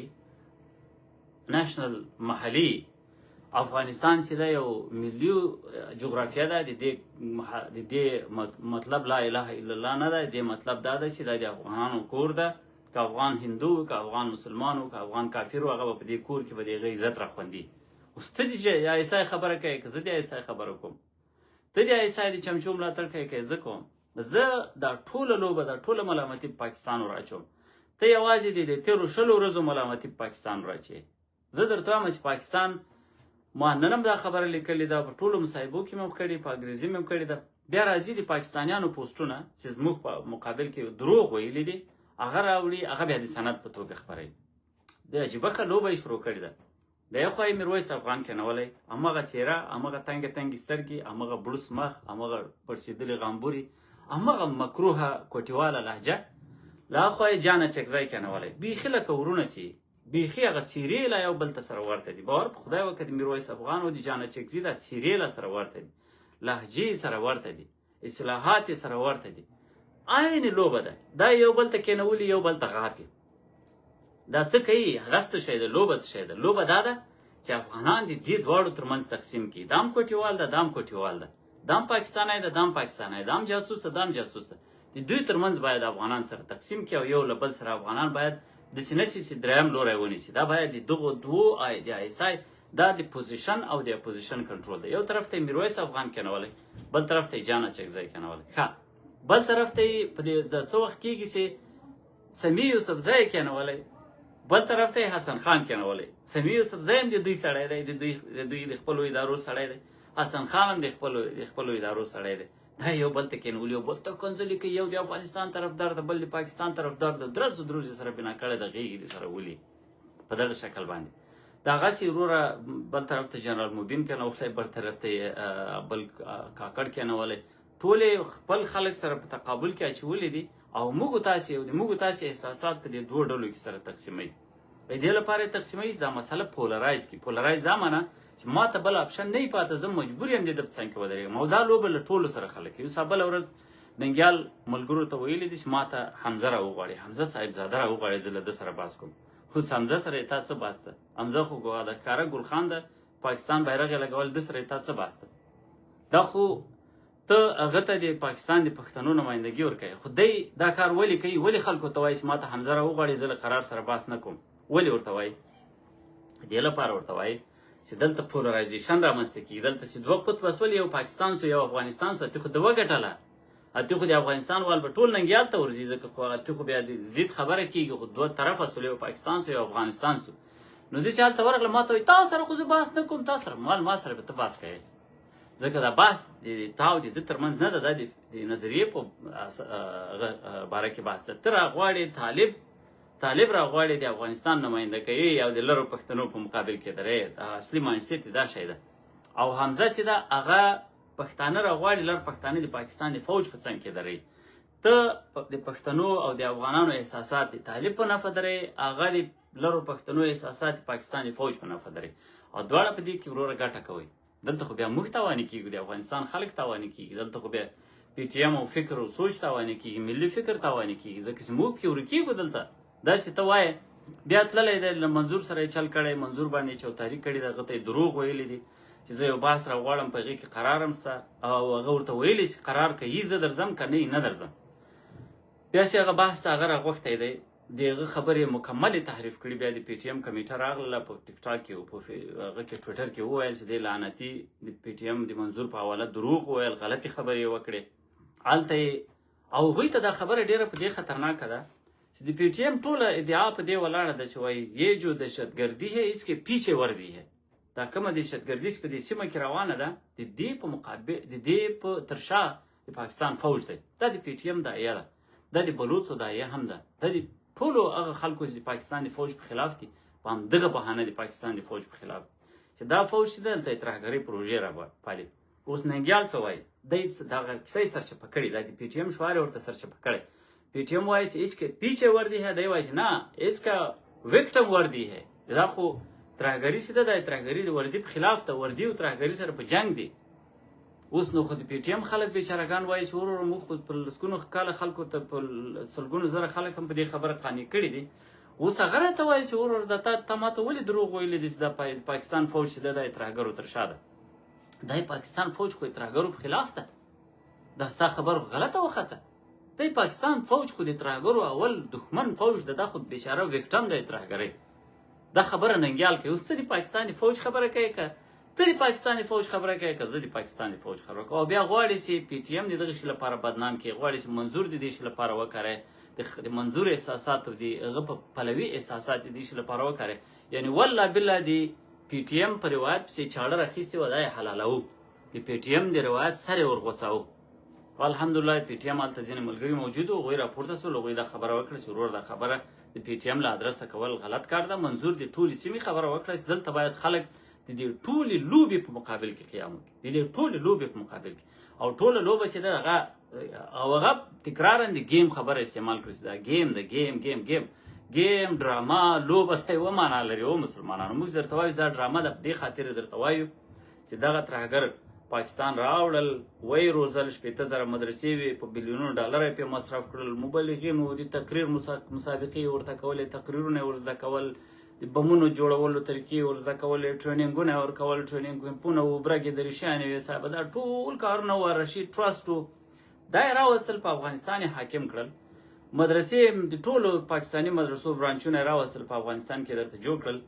ناشنل محلي، افغانستان چې ده یو ملي جغرافیه ده. د دې مطلب لا اله الا الله نه ده. د دې مطلب دا ده چې دا د افغانانو کور ده. که افغان هندو، که افغان مسلمانو، که افغان کافر، هغه به په دې کور کې به د هغه عزت راخوندي. اوس ته د عیسی خبره کوې که زه د عیسی خبره کوم؟ ته د عیسی د چمچو ملاتړ کوې که زه کوم؟ زه دا ټوله لوبه دا ټوله ملامتي په پاکستان ور اچوم. ته یوازې د تېرو 20 ورځو ملامتي په پاکستان ور اچوې. زه درته وایم چې پاکستان ما نن هم دا خبره لیکلې ده، په ټولو مصاحبو کې مې کړې، په انګریزي مې کړې ده. بیا راځي د پاکستانیانو پوسټونه چې زموږ په مقابل کې دروغ ویلي دي هغه راوړي، هغه بیا د سند په توګه خپروي. د عجیبه ښه لوبه یې شروع کړې ده. د یو خوا یې میرویس افغان کېنولی، همغه څېره، همغه تنګې تنګې سترګې، همغه بړوس مخ، همغه پړسېدلې غامبوري، همغه مکروهه کوټیواله لهجه. له هاخوا یې جان اچکزی کېنولی. بیخي لکه ورونه چې بیخي هغه څېرې له یو بل ته سره ورته دي. باور په خدای وکړه د میرویس افغان او د جان اچکزي دا څېرې له سره ورته دي، لهجې سره ورته دي، اصلاحات یې سره ورته دي. عین لوبه ده. دا یو بل ته کېنولي، یو بل ته غاپي. دا څه کوي؟ هغه څه شی ده؟ لوبه څه شی ده؟ لوبه دا ده چې افغانان د دې دواړو ترمنځ تقسیم کړي. دا هم کوټیوال ده، دا هم کوټیوال ده، دا هم پاکستانی ده، دا هم پاکستانی ده، دا هم جاسوس ده، دا هم جاسوس ده. د دوی ترمنځ باید افغانان سره تقسیم کړي او یو له بل سره افغانان باید داسې نه شي چې دریم لوری ونیسي. دا باید د دغو دوو د عیسی دا د پوزیشن او د اپوزیشن کنټرول ده. یو طرف ته یې میرویس افغان کېنولی، بل طرف ته یې جان اچکزی کېنولی. ښه، بل طرف ته یې په د څه وخت کېږي چې سمیع یوسفزی یې کېنولی، بل طرف ته یې حسن خان کېنولی. سمیع یوسفزی هم د دوی سړی دی، د دوی د خپلو ادارو سړی دی. حسن خان هم د خپلو ادارو سړی دی. دا یو بل ته کېنولي، یو بل ته کنځلي کوي. یو د افغانستان طرفدار ده، بل د پاکستان طرفدار ده. درز دروز سره بنا کړی ده، غېږې دې سره ولي په دغه شکل باندې. د هغسې وروره بل طرف ته جنرال مبین کېنولی، بل طرف ته یې بل کاکړ کېنولی. ټول خپل خلک سره په تقابل کې اچولي دي او موږ تاسې او د موږ تاسې احساسات په دې دوه ډلو کې سره تقسیموي. د دې لپاره یې تقسیموي چې دا مسله پولرایز کړي. پولرایز دا معنه چې ما ته بل اپشن نه پاته، زه مجبور یم د ده په څنګ کې ودرېږم. او دا لوبه له ټولو سره خلک کوي. اوس بله ورځ ننګیال ملګرو ته ویلي دي چې ما ته حمزه راوغواړي، حمزه صاحبزاده راوغواړي، زه له ده سره بحث کوم. خو حمزه سره یې تا څه بحث ده؟ حمزه خو د ښکاره ګلخان ده، پاکستان بیرغ یې لګول، ده سره یې تا څه بحث ده؟ دا خو ته هغه ته د پاکستان د پښتنو نمایندګي ورکوي. خو دی دا کار ولې کوي؟ ولې خلکو ته وایي چې ما ته حمزه راوغواړي، زه له قرار سره بحث نه کوم؟ ولې ورته وایي؟ دې لپاره ورته وایي چې دلته پولرایزیشن رامنځته کېږي. دلته چې دوه قطبه سول، یو پاکستان سو یو افغانستان سو. اتې خو ده وګټله، اتې خو د افغانستان وال به ټول ننګیال ته ورځي، ځکه خو اتې خو بیا د ضد خبره کېږي. خو دوه طرفه سول، یو پاکستان سو یو افغانستان سو. نو زه چې هلته ورغلم ما ته وایي تا سره خو زه بحث نه کوم، تا سره ما سره به ته بحث کوې، ځکه دا بحث د تا او د ده ترمنځ نه ده، دا د نظریې په باره کې بحث ده. ته راغواړې طالب راغواړي د افغانستان نماینده کوي او د لرو پښتنو په مقابل کې درې. اصلي مایندسیټ دا شی ده. او حمزه چې ده هغه پښتانه راغواړي، لر پښتانه د پاکستان د فوج په څنګ کې درې. ته د پښتنو او د افغانانو احساسات د طالب په نفع درې، هغه د لرو پښتنو احساسات د پاکستان د فوج په نفع درې، او دواړه په دې کې وروره ګټه کوي. دلته خو بیا موږ تاواني کېږو، د افغانستان خلک تاواني کېږي. دلته خو بیا پی ټي ایم او فکر او سوچ تاواني کېږي، ملي فکر تاواني کېږي، ځکه چې موږ پکې ورکېږو. دلته داسې ته وایې بیا تللی دی له منظور سره یې چل کړی، منظور باندې چوتاري کړي ده، هغه ته یې دروغ ویلي دي چې زه یو بحث راغواړم په هغې کې قرارم سته، او هغه ورته ویلي چې قرار که یي زه درځم که نه درځم. بیا چې هغه بحث ته هغه راغوښتی دی، د هغه خبرې مکملې تحریف کړي. بیا د پی ټي ایم کمیټه راغله په ټیک ټاک کې او په هغه کې ټویټر کې وویل چې دی لعنتي د پی ټي ایم د منظور په حواله دروغ وویل، غلطې خبرې یې وکړې. هلته یې او هغوی ته دا خبره ډېره په دې خطرناکه ده چې د پی ټي ایم ټوله ادعا په دې ولاړه ده چې وایي یہ جو دهشتګردي ہے اس کے پیچھے وردی ہے. دا کومه دهشتګردي چې په دې سیمه کې روانه ده، د دې په مقابل د دې په تر شا د پاکستان فوج دی. دا د پی ټي ایم داعیه ده، دا د بلوڅو داعیه هم ده، دا د ټولو هغه خلکو چې د پاکستان د فوج په خلاف دي، په همدغه بهانه د پاکستان د فوج په خلاف دي چې دا فوج چې ده دلته د ترهګرۍ پروژې راپالي. اوس ننګیال څه وایي؟ دی دغه کیسه یې سرچپه کړې، دا د پی ټي ایم شعار یې ورته سرچپه کړی. پی ټي ایم وایي چې اس کے پیچھے وردی ہے، دی وایي چې نه اس کا وکټم وردی ہے. دا خو ترهګري چې ده دا ترهګري د وردي په خلاف ده، وردي او ترهګري سره په جنګ دي. اوس نو خو د پی ټي ایم خلک بیچارهګان وایي چې ورور موږ خو په لسګونو کاله خلکو ته په سلګونو زره خلک هم په دې خبره قانع کړي دي. اوس هغه راته وایي چې ورور تا ماته ولې دروغ ویلي دي چې دا پاکستان فوج چې ده دا د ترهګرو تر شا ده. دا پاکستان فوج خو د ترهګرو په خلاف ده. دا ستا خبره غلطه وخته. دی پاکستان فوج خو د ترهګرو اول دښمن فوج ده، دا خو بیچاره وکټم دی ترهګرۍ. دا خبره ننګیال کوي. اوس ته د پاکستان فوج خبره کوي که ته د پاکستان فوج خبره کوي که زه د پاکستان فوج خبره کوم؟ او بیا غواړي چې پی ټي ایم د دغه شي لپاره بدنام کړي، غواړي چې منظور د دې شي لپاره وکاروي، د منظور احساسات او د هغه په پلوي احساسات د دې شي لپاره وکاروي. یعنی والله بالله د پی ټي ایم په روایت پسې چاړه راخیستې وه، دا یې حلالوو، د پی ټي ایم د روایت سر یې ورغوڅاوه. الحمدلله پی ټي ایم هلته ځینې ملګري موجود وو، هغوی راپورته شول، هغوی دا خبره وکړه چې ورور دا خبره د پی ټي ایم له ادرسه کول غلط کار ده. منظور د ټولې سیمې خبره وکړه چې دلته باید خلک د دې ټولې لوبې په مقابل کې قیام وکړي، د دې ټولې لوبې په مقابل کې. او ټوله لوبه چې ده هغه تکرارا د گیم خبره استعمال کړي چې دا گیم د گیم ډراما لوبه ته یوه معنا لري. او مسلمانانو موږ درته وایو دا ډراما ده، په دې خاطر درته وایو چې دغه ترهګر پاکستان راوړل، وی روزل، 80,000 مدرسې وې، په بلیونونو ډالر یې پرې مصرف کړل، مبلغینو د تقریر مسابقې ورته کولې، تقریرونه یې ورزده کول، د بمونو جوړولو طریقې ورزده کولې، ټریننګونه یې ورکول، ټریننګ کمپونه و، برګې دریشیانې وې، صاحبه دا ټول کارونه و، رشید ټرسټ و، دا یې راوستل په افغانستان یې حاکم کړل. مدرسې د ټولو پاکستاني مدرسو برانچونه یې راوستل په افغانستان کې درته جوړ کړل.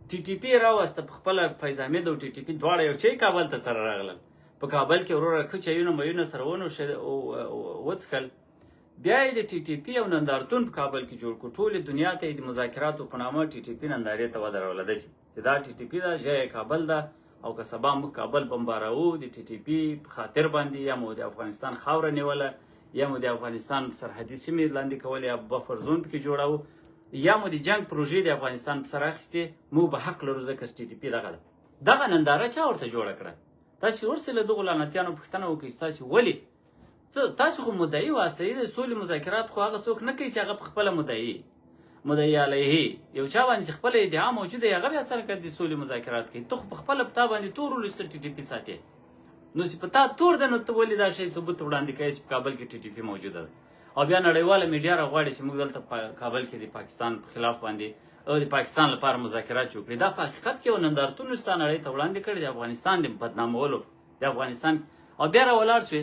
ټي ټي پي یې راوسته په خپله، فیض حمید او ټي ټي پي دواړه یو چی کابل ته سره راغلل. په کابل کې وروره ښه چایونه میونه سره وڅښل. بیا یې د ټي ټي پي او نندارتون په کابل کې جوړ کړو. ټولې دنیا ته یې د مذاکراتو په نامه ټي ټي پي نندارې ته ودروله ده چې دا ټي ټي پي ده، ژی یې کابل ده، او که سبا موږ کابل بمباروو د ټي ټي پي په خاطر باندې یا مو د افغانستان خاوره نیوله، یا مو د افغانستان سرحدي سیمې لاندې کول، یا بفر زون پکې جوړاو، یا مو د جنګ پروژې د افغانستان په سر اخیستې، موږ به حق لرو ځکه ټي ټي پي دغه ده. دغه ننداره چا ورته جوړه کړه؟ تاسې ورسې له دغو لعنتیانو پوښتنه وکړئ تاسې ولې تاسې خو مدعي واسطې د سولې مذاکرات خو هغه څوک نه کوي چې هغه په خپله مدعي. مدعي علیه یو چا باندې چې خپله ادعا موجوده وي هغه بیا څرنګه د سولې مذاکرات کوي. ته خو په خپله په تا باندې تور ولسته ټي ټي پي ساتې، نو چې په تا تور ده نو ته ولې دا شی ثبوت وړاندې کوې چې په کابل کې ټي ټي پي موجوده ده؟ او بیا نړیواله میډیا راغواړي چې موږ دلته په کابل کې د پاکستان په خلاف باندې او د پاکستان لپاره مذاکرات جوړ کړي. دا په حقیقت کې یو نندارتون ستا نړۍ ته وړاندې کړي د افغانستان د بدنامولو د افغانستان. او بیا راولاړ شوې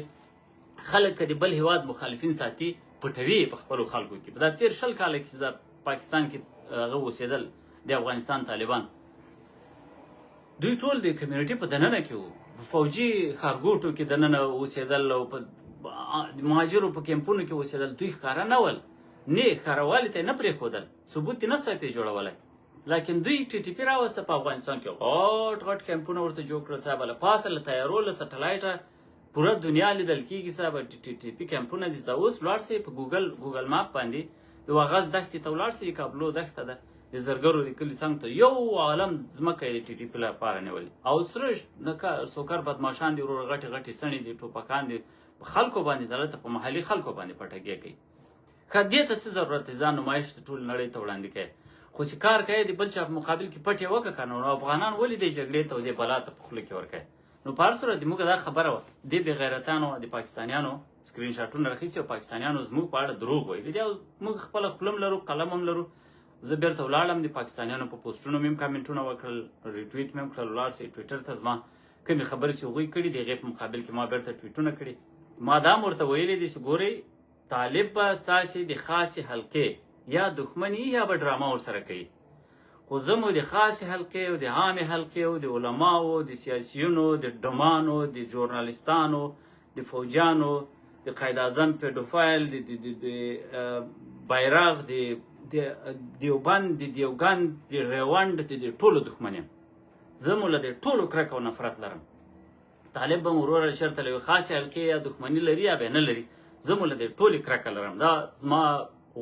خلک که د بل هېواد مخالفین ساتي پټوي په خپلو خلکو کې. په دا تېر 20 کاله کې چې د پاکستان کې هغه اوسېدل د افغانستان طالبان، دوی ټول د کمیونټي په دننه کې وو، په فوجي ښارګوټو کې دننه اوسېدل او په مهاجرو په کیمپونو کې اوسېدل. دوی ښکاره نه ول، نه ښکاروالي ته یې نه پرېښودل، ثبوت یې نه سوی پرې جوړولی. لیکن دوی ټي ټي پي راوسته په افغانستان کې غټ غټ کیمپونه ورته جوړ کړل. صاحب له پاسه له تیارو له سټلایټه پوره دنیا لیدل کېږي. صاحب ټي ټي پي کیمپونه دي. دا اوس ولاړ شئ په ګوګل ماپ باندې د واغظ دښتې ته ولاړ شئ، کابلو دښته ده د زرګرو د کلي څنګ ته یو عالم ځمکه یې د ټي ټي پي لپاره نیولې. او سره سوکر بدماشان دي، وروره غټې غټې څڼې دي، ټوپکان دي، په خلکو باندې دلته په محلي خلکو باندې پټګي کوي. ښه دې ته څه ضرورت دی ځان نمایش ته ټول نړۍ ته وړاندې کوي؟ خو چې کار کوي د بل چا په مقابل کې پټ یې وکړه که نو افغانان ولې دې جګړې ته او دې بلا ته په خوله کې ورکوي؟ نو په هر صورت موږ دا خبره وه دې بې غیرتانو د پاکستانیانو سکرین شاټونه راخیستي او پاکستانیانو زموږ په اړه دروغ ویلي دي. او موږ خپله خوله هم لرو، قلم هم لرو. زه بیرته ولاړم د پاکستانیانو په پوسټونو مې هم کامنټونه وکړل، ریټویټ مې هم کړل. ولاړ سئ ټویټر ته زما کومې خبرې چې هغوی کړي د هغې په مقابل کې ما بیرته ټویټونه کړي. ما دا هم ورته ویلی دي چې ګورئ طالب به ستاسې د خاصې حلقې یا دښمني یا به ډرامه ورسره کوي، خو زه مو د خاصې حلقې او د عامې حلقې او د علماو، د سیاسیونو، د ډمانو، د ژورنالستانو، د فوجیانو، د قائد اعظم پیډوفایل، د بیرغ، د دیوبند، د دیوګند، د ریوند، د ټولو دښمن یم. زه مو له دې ټولو کرکه او نفرت لرم. طالب به مو وروره چېرته له یوې خاصې حلقې یا دښمني لري یا به نه لري، زه مو له دې ټولې کرکه لرم. دا زما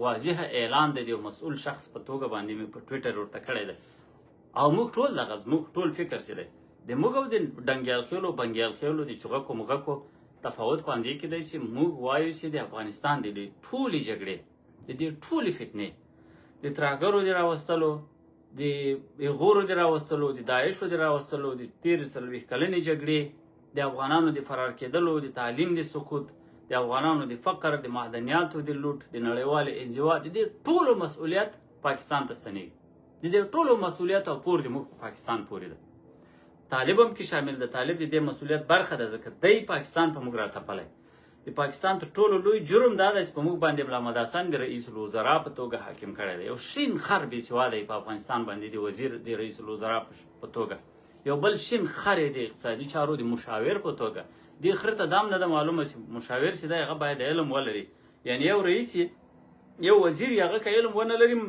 واضح اعلان دی د یو مسؤل شخص په توګه باندې مې په ټویټر ورته کړی دی. او موږ ټول دغه زموږ ټول فکر چې دی د موږ او د ډنګیال خیلو بنګیال خیلو د چغکو مغکو تفاوت په همدې کې دی چې موږ وایو چې د افغانستان د دې ټولې جګړې د دې ټولې فتنې د ترهګرو د راوستلو، د غورو د راوستلو، د داعشو د راوستلو، د تېرې 40 کلنې جګړې، د افغانانو د فرار کېدلو، د تعلیم د سقوط، د افغانانو د فقر، د معدنیاتو د لوټ، د نړیوالې انزوا، د دې ټولو مسؤلیت پاکستان ته ستنېږي. د دې ټولو مسؤلیت او پور د موږ په پاکستان پورې ده. طالب هم کې شامل ده. طالب د دې مسؤلیت برخه ده ځکه دی پاکستان په موږ راتپلی. د پاکستان تر ټولو لوی جرم دا دی چې په موږ باندې ملا محمد حسن د رئیس الوزرا په توګه حاکم کړی دی. یو شین خر بېسواده په افغانستان باندې د وزیر د رئیس الوزرا په توګه، یو بل شین خر د اقتصادي چارو د مشاور په توګه. دې خر ته دا هم نه ده معلومه چې مشاور چې دی هغه باید علم ولري. یعنی یو رئیس یو وزیر هغه که علم ونه لري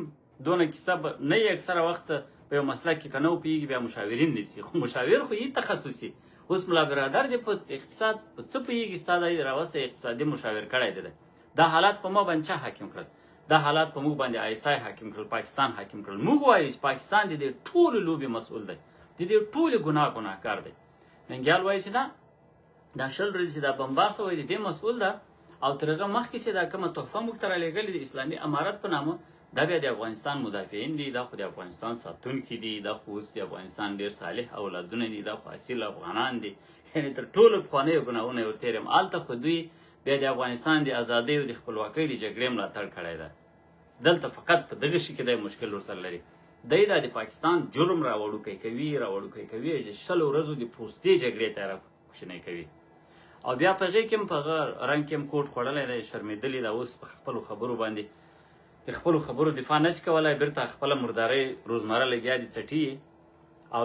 دونه کیسه نه یې اکثره وخت په یو مسلک کې که نه وپوهېږي بیا مشاورین نیسي. خو مشاور خو یې تخصصي. اوس ملا برادر دی په اقتصاد په څه پوهېږي ستا دی راوسته اقتصادي مشاور کړی دی. دا حالات په ما باندې چا حاکم کړل؟ دا حالات په موږ باندې ISI حاکم کړل، پاکستان حاکم کړل. موږ وایو چې پاکستان د دې ټولو لوبې مسؤل دی، د دې ټولې ګناهکار دی. ننګیال وایي چې نه دا 20 ورځې چې دا بمبار شوی د دې مسؤل ده. او تر هغه مخکې چې دا کومه تحفه موږ ته رالیږلې د اسلامي امارت په نامه، دا بیا د افغانستان مدافعین دي، دا خو د افغانستان ساتونکي دي، دا خو اوس د افغانستان ډېر صالح اولادونه دي، دا خو اصیل افغانان دي. یعنې تر ټولو پخوانیو ګناهونه یې ورتېر یم. هلته خو دوی بیا د افغانستان د ازادۍ او د خپلواکۍ د جګړې ملاتړ کړی ده. دلته فقط په دغه شي کې دی مشکل ورسره لري. دی دا د پاکستان جرم راوړوکی کوي د 100 ورځو د پوستې جګړې ته یې راکوشنی کوي. او بیا په هغې کې هم په هغه رنګ کې هم کوټ خوړلی دی، شرمېدلي ده. اوس په خپلو خبرو باندې د خپلو خبرو دفاع نشي کولی، بیرته خپله مردارۍ روزمره لګیا دي څټي او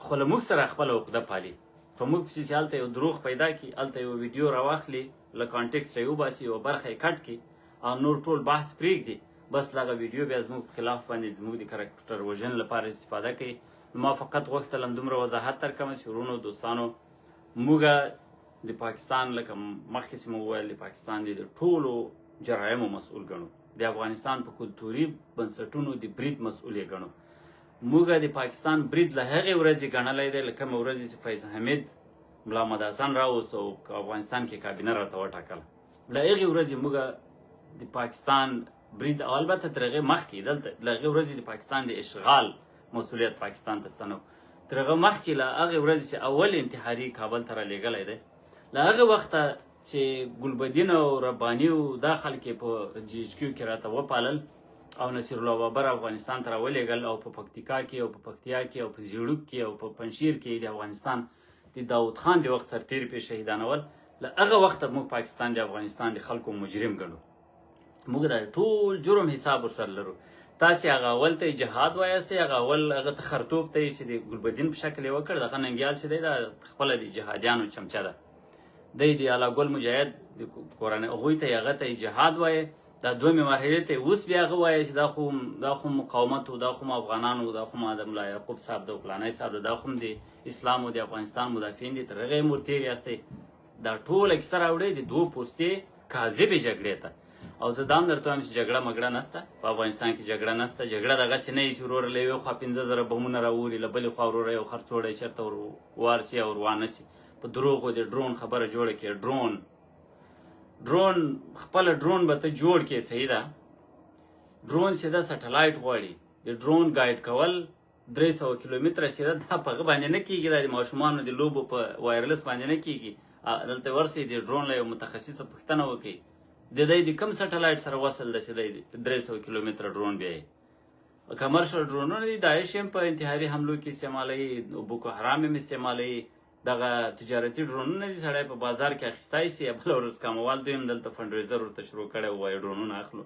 خو له موږ سره خپله عقده پالي. په موږ پسې چې هلته یو دروغ پیدا کړي، هلته یو ویډیو راواخلي، له کانټکسټ یې وباسي، یوه برخه یې کټ کړي او نور ټول بحث پرېږدي، بس دغه ویډیو بیا زموږ په خلاف باندې زموږ د کرکټر وژنې لپاره استفاده کوي. ما فقط غوښتل همدومره وضاحت درکړم چې ورونو دوستانو، موږ د پاکستان لکه مخکې چې مو وویل د پاکستان د ټولو جرایمو مسؤل ګڼو، د افغانستان په کلتوري بنسټونو د برید مسؤل یې ګڼو. موږ د پاکستان برید له هغې ورځې ګڼلی دی له کومه ورځې چې فیض حمید ملا محمد حسن راوست او افغانستان کې کابینه راته وټاکله. له هغې ورځې موږ د پاکستان برید، او البته تر هغې مخکې دلته له هغې ورځې د پاکستان د اشغال مسؤلیت پاکستان ته ستنه تر هغه مخکې له هغې ورځې چې اول انتحاري کابل ته رالیږلی دی، له هغه وخته چې ګلبدین او رباني او دا خلک یې په جي ایچ کیو کې راته وپالل او نصیر الله بابر افغانستان ته راولېږل، او په پکتیکا کې او په پکتیا کې او په زیړوک کې او په پنجشیر کې د افغانستان د داود خان د وخت سرتېري پرې شهیدانول، له هغه وخته موږ پاکستان د افغانستان د خلکو مجرم ګڼو. موږ دا ټول جرم حساب ورسره لرو. تاسې هغه اول ته یې جهاد وایاستئ، هغه اول هغه ته خرطوب ته یې چې د ګلبدین په شکل یې وکړ، دغه ننګیال چې دی دا خپله د جهادیانو چمچه ده، دی د الله ګل مجاهد د کورنۍ هغوی ته یې هغه ته یې جهاد وایه. دا دویمې مرحلې ته یې اوس بیا هغه وایه چې دا خو مقاومت و، دا خو افغانانو، دا خو د ملا یعقوب صاحب د فلانی صاحب دا خو د اسلام او د افغانستان مدافعین دي، تر هغې یې مرتیر یاستئ. دا ټوله کیسه راوړئ د دوه پوستې کاذبې جګړې ته. او زه دا هم درته وایم چې جګړه مګړه نسته په افغانستان کې، جګړه نسته. جګړه دغسې نه وي چې وروره له یوې خوا 15,000 بمونه راوړي، له بلې خوا وروره یو خرڅوړی چېرته وارسي او روانه سي. په دروغو د ډرون خبره جوړه کړې. ډرون خپله ډرون به ته جوړ کړې، صحیح ده. ډرون سیده سټلایټ غواړي. د ډرون ګایډ کول 300 کیلومتره سیده دا په هغه باندې نه کېږي، دا د ماشومانو د لوبو په وایرلس باندې نه کېږي. دلته ورسئ د ډرون له یو متخصصه پوښتنه وکړئ د دی د کوم سټلایټ سره وصل ده چې دی 300 کیلومتره ډرون بیا یې کمرشل ډرونونه دي. داعش هم په انتحاري حملو کې استعمالوي، بوکو حرام هم استعمالوي. دغه تجارتي ډرونونه دي، سړی په بازار کې اخیستی سي. بله ورځ کاموال دوی هم دلته فنډریزر ورته شروع کړی ووایي ډرونونه اخلو،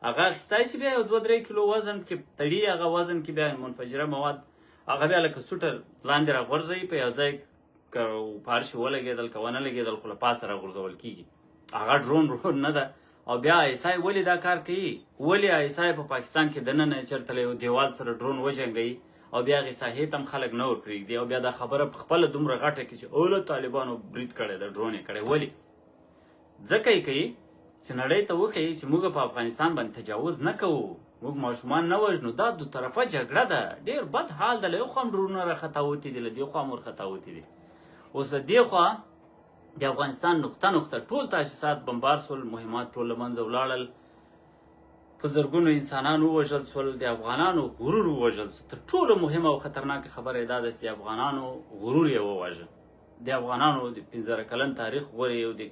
هغه اخیستی سي، بیا یو 2-3 کیلو وزن کې تړي. هغه وزن کې بیا منفجره مواد هغه بیا لکه سوټه لاندې راغورځوي، په یو ځای پارشي ولګېدل که ونه لګېدل خو له پاسه راغورځول کېږي. هغه ډرون نه ده. او بیا ایسای ولې دا کار کوي؟ ولې ایسای په پاکستان کې دننه چېرته له یو دیوال سره ډرون وجنګوي او بیا هغې ساحې ته هم خلک نه ورپرېږدي، او بیا دا خبره په خپله دومره غټه کړي چې اوله طالبانو برید کړی ده، ډرون یې کړی. ولې؟ ځکه یې کوي چې نړۍ ته وښیي چې موږ په افغانستان باندې تجاوز نه کوو، موږ ماشومان نه وژنو. دا دو طرفه جګړه ده، ډېر بد حال ده. له یو خوا هم ډرونونه راخطاوتي دي، له دې خوا هم ورخطاوتي دي. اوس له دې خوا د افغانستان نقطه ټول تاسیسات بمبار سول، مهمات ټول له منځه ولاړل، په زرګونو انسانان ووژل سول، د افغانانو غرور ووژل سو. تر ټولو مهمه او خطرناکه خبره یې دا ده چې د افغانانو غرور یې ووژه. د افغانانو د 15 کلن تاریخ غورې او د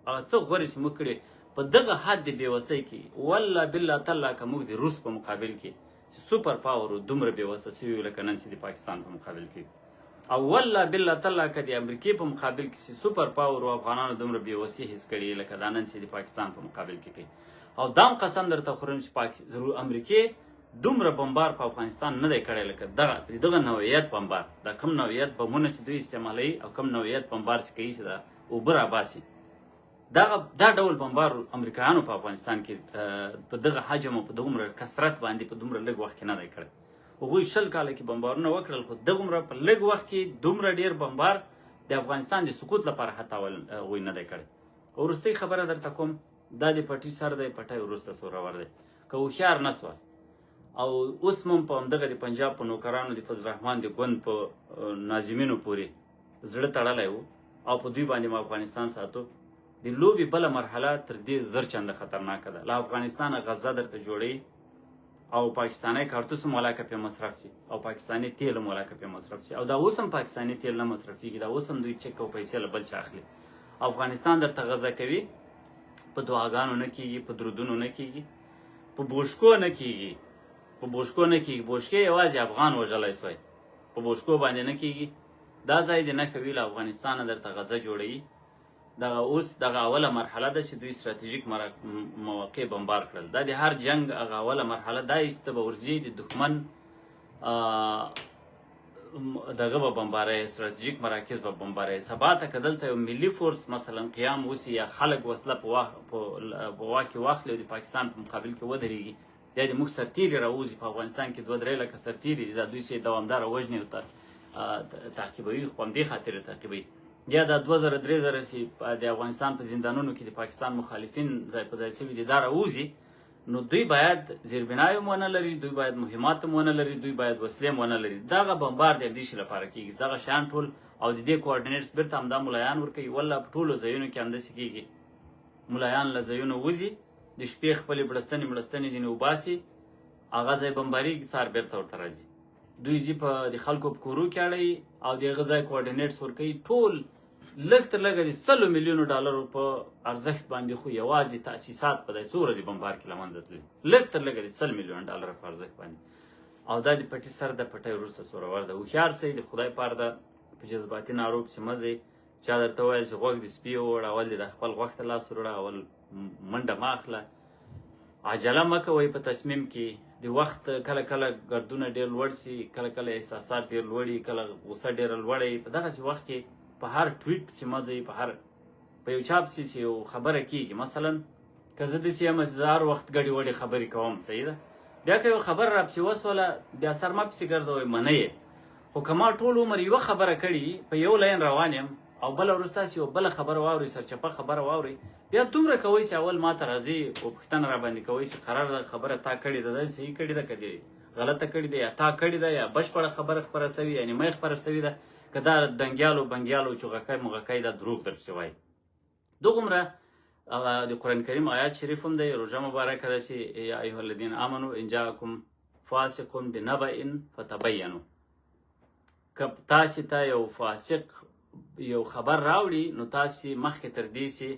هغه څه غورې چې موږ کړې په دغه حد د بېوسۍ کې، والله بالله تعالی که موږ د روس په مقابل کې چې سوپر پاور و دومره بېوسه سوي وو لکه نن چې د پاکستان په مقابل کې، او والله بالله تعالی که د امریکې په مقابل کې چې سوپر پاور و افغانانو دومره بېوسي حس کړي لکه دا نن چې د پاکستان په مقابل کې کوي. او دام قسم درته خورم چې امریکې دومره بمبار په افغانستان نه دی کړی لکه دغه نوعیت بمبار. دا کم نوعیت بمونه چې دوی استعمالوي او کم نوعیت بمبار چې کوي چې دا اوبه راباسي، دا ډول بمبار امریکایانو په افغانستان کې په دغه حجم او په دومره کثرت باندې په دومره لږ وخت کې نه دی کړی. هغوی 20 کاله کې بمبارونه وکړل، خو دغومره په لږ وخت کې دومره ډېر بمبار د افغانستان د سقوط لپاره حتی هغوی نه دی کړی. وروستۍ خبره درته کوم، دا د پټي سر دی، پټی وروسته سورور دی. که هوښیار نه سواست او اوس هم په همدغه د پنجاب په نوکرانو د فضل الرحمن د ګوند په ناظمینو پورې زړه تړلی و او په دوی باندې م افغانستان ساتو، د لوبې بله مرحله تر دې زر چنده خطرناکه ده. له افغانستانه غزه درته جوړوي او پاکستانی کارتوس هم ولاکه پې مصرف شي او پاکستانی تیل هم ولاکه پې مصرف شي، او دا اوس هم پاکستانی تیل نه مصرفېږي، دا اوس هم دوی چک او پیسې له بل چا اخلي. افغانستان درته غزه کوي، په دعاګانو نه کېږي، په درودونو نه کېږي، په بوشکو نه کېږي، په بوشکو نه کېږي. بوشکې یوازې افغان وژلی سوی، په بوشکو باندې نه کېږي. دا ځای دې نه کوي، له افغانستانه درته غزه جوړوي. دغه اوس دغه اوله مرحله ده چې دوی ستراتیژیک مواقع بمبار کړل. دا د هر جنگ هغه اوله مرحله دا چې ته به ورځې د دښمن دغه به بمبارئ، ستراتیژیک مراکز به بمبارئ. سبا ته که دلته یو ملي فورس مثلا قیام وسي یا خلک وسله په واک کې واخلي او د پاکستان په مقابل کې ودرېږي، یا د موږ سرتیري راوځي په افغانستان کې 2-3 لکه سرتیري دي، دا دوی سې دوامداره وژنې او تعقیبوي، خو په همدې خاطر یې تعقیبوي. یا دا 2000-3000 چې د افغانستان په زندانونو کې د پاکستان مخالفین ځای په ځای سوي دي دا راوځي، نو دوی باید زیربنای هم ونه لري، دوی باید مهمات هم ونه لري، دوی باید وسلې هم ونه لري. دغه بمبار د همدې شي لپاره کېږي، دغه شیان ټول او د دې کوارډینیټس بیرته همدا ملایان ورکوي. والله په ټولو ځایونو کې همداسې کېږي، ملایان له ځایونو وځي د شپې خپلې بړستنې ځینې وباسي، هغه ځای بمبارېږي، سهار بېرته ورته راځي. دوی ځي په د خلکو په کورو کې اړوي او د هغه ځای کوارډینیټس ورکوي. ټول لږ تر لږه د 100 میلیونو ډالرو په ارزښت باندې خو یوازې تاسیسات په دې څو ورځې بمبار کې له منځه تللي، لږ تر لږه د 100 میلیون ډالر په ارزښت باندې. او دا د پټي سر د پټۍ وروسته زورور ده. هوښیار سئ، د خدای پاره ده، په جذباتي نارو پسې مه ځئ. چا درته وویل چې غوږ د سپي ووړه، اول دې د خپل غوږ ته لاس وروړه، اول منډه مه اخله. عجله مه کوئ په تصمیم کې. د وخت کله کله ګردونه ډېر لوړ سي، کله کله احساسات ډېر لوړ وي، کله غوسه ډېره لوړه وي. په دغسې وخت کې په هر ټویټ پسې مه ځئ، په یو چا پسې چې یو خبره کېږي، مثلا که زه داسې یم چې زه هر وخت ګډې وډې خبرې کوم، صحیح ده، بیا که یو خبره راپسې وسوله بیا سر مه پسې ګرځوئ، منه یې. خو که ما ټول عمر یوه خبره کړې، په یو لاین روان یم او بله ورځ تاسې یو بله خبره واورئ، سرچپه خبره واورئ، بیا دومره کوئ چې اول ما ته راځئ او پوښتنه راباندې کوئ چې قرار ده خبره تا کړې ده، دا صحیح کړې ده که دې غلطه کړې ده، یا تا کړې ده، یا بشپړه خبره خپره سوې یا نیمه خپره سوې ده، که دا دنګیالو بنګیالو چغکۍ مغکۍ دا دروغ درپسې وایي. دغومره د قرآن کریم آیات شریف هم دی، روژه مبارکه ده چې یا ایها الذین آمنو ان جاءکم فاسق بنبأ فتبینوا، که تاسې ته یو فاسق یو خبر راوړي نو تاسې مخکې تر دې چې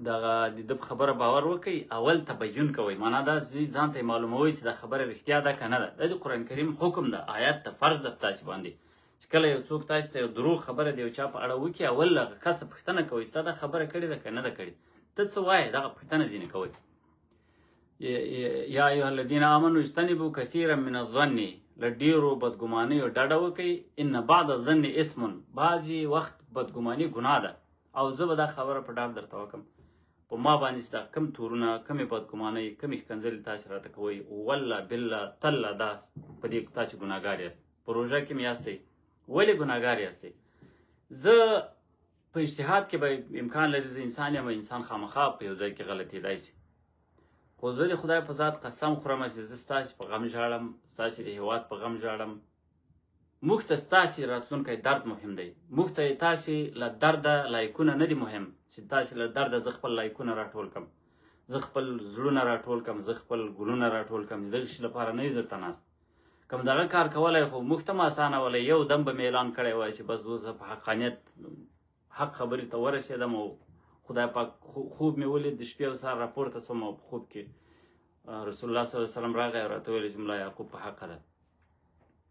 دغه د ده په خبره باور وکړئ، اول تبین کوئ، معنا دا ځان ته یې معلوموئ چې دا خبره رښتیا ده که نه ده. دا د قرآن کریم حکم ده، آیات ته فرض ده په تاسې باندې چې کله یو څوک تاسې ته یو دروغ خبره د یو چا په اړه وکړي، اول له هغه کسه پوښتنه کوئ ستا دا خبره کړې ده که نه ده کړې، ته څه وایې، دغه پوښتنه ځینې کوئ. یا ایها الذین آمنوا اجتنبوا کثیرا من الظن، له ډېرو بدګمانیو ډډه وکئ، ان بعض الظن اسم، بعضې وخت بدګماني ګناه ده. او زه به دا خبره په ډاډ درته وکړم، په ما باندې چې دا کم تورونه، کمې بدګمانۍ، کمې ښکنځلې تاسې راته کوئ، والله بالله تله دا په دې تاسې ګناهګار یاست، په روژه کې م یاستئ. ولې ګناهګار یاستئ؟ زه په اجتهاد کې به امکان لري، زه انسان یم، انسان خامخا په یو ځای کې غلطېدای شي، خو زه د خدای په ذات قسم خورم چې زه ستاسې په غم ژاړم، ستاسې د هېواد په غم ژاړم. موږ ته ستاسې راتلونکی درد مهم دی، موږ ته تاسې له درده لایکونه نه دي مهم چې تاسې له درده زه خپل لایکونه راټول کړم، زه خپل زړونه راټول کړم، زه خپل ګلونه راټول کړم، د دغه شي لپاره نه یو درته ناست. کوم دغه کار کولی خو موږ ته م اسانه ولی، یو دم به مې اعلان کړی وای چې بس اوس په حقانیت حق خبرې ته ورسېدم او خدای پاک خوب مې ولید، د شپې او سهار راپورته شوم او په خوب کې رسول الله صلی الله علیه وسلم راغی او راته ویل چې ملا یعقوب په حقه ده.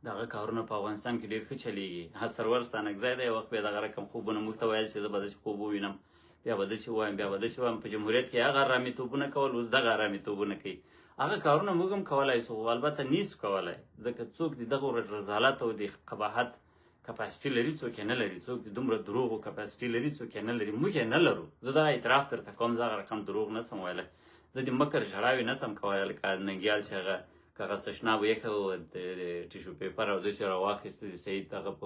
دغه کارونه په افغانستان کې ډېر ښه چلیږي، سرور ستانکزی دی، یو وخت به یې دغه رقم خوبونه موږ ته ویل چې زه به داسې خوب ووینم، بیا به داسې ووایم، بیا به داسې ووایم. په جمهوریت کې هغه ارامېتوبونه کول، اوس دغه ارامېتوبونه کوي. هغه کارونه موږ هم کولی شو، البته نیسو کولی، ځکه څوک د دغو رذالت او د قباحت کپاسټي لري، څوک یې نه لري، څوک د دومره دروغو کپاسټي لري، څوک یې نه لري، موږ یې نه لرو. زه دا اعتراف درته کوم، زه هغه رقم دروغ نه سم ویلی، زه د مکر ژړاوې نه سم کولی، لکه ننګیال چې هغه کاغذ تشناب ویښه و، د ټیشو پیپر او داسې راواخېسته، د سعید هغه په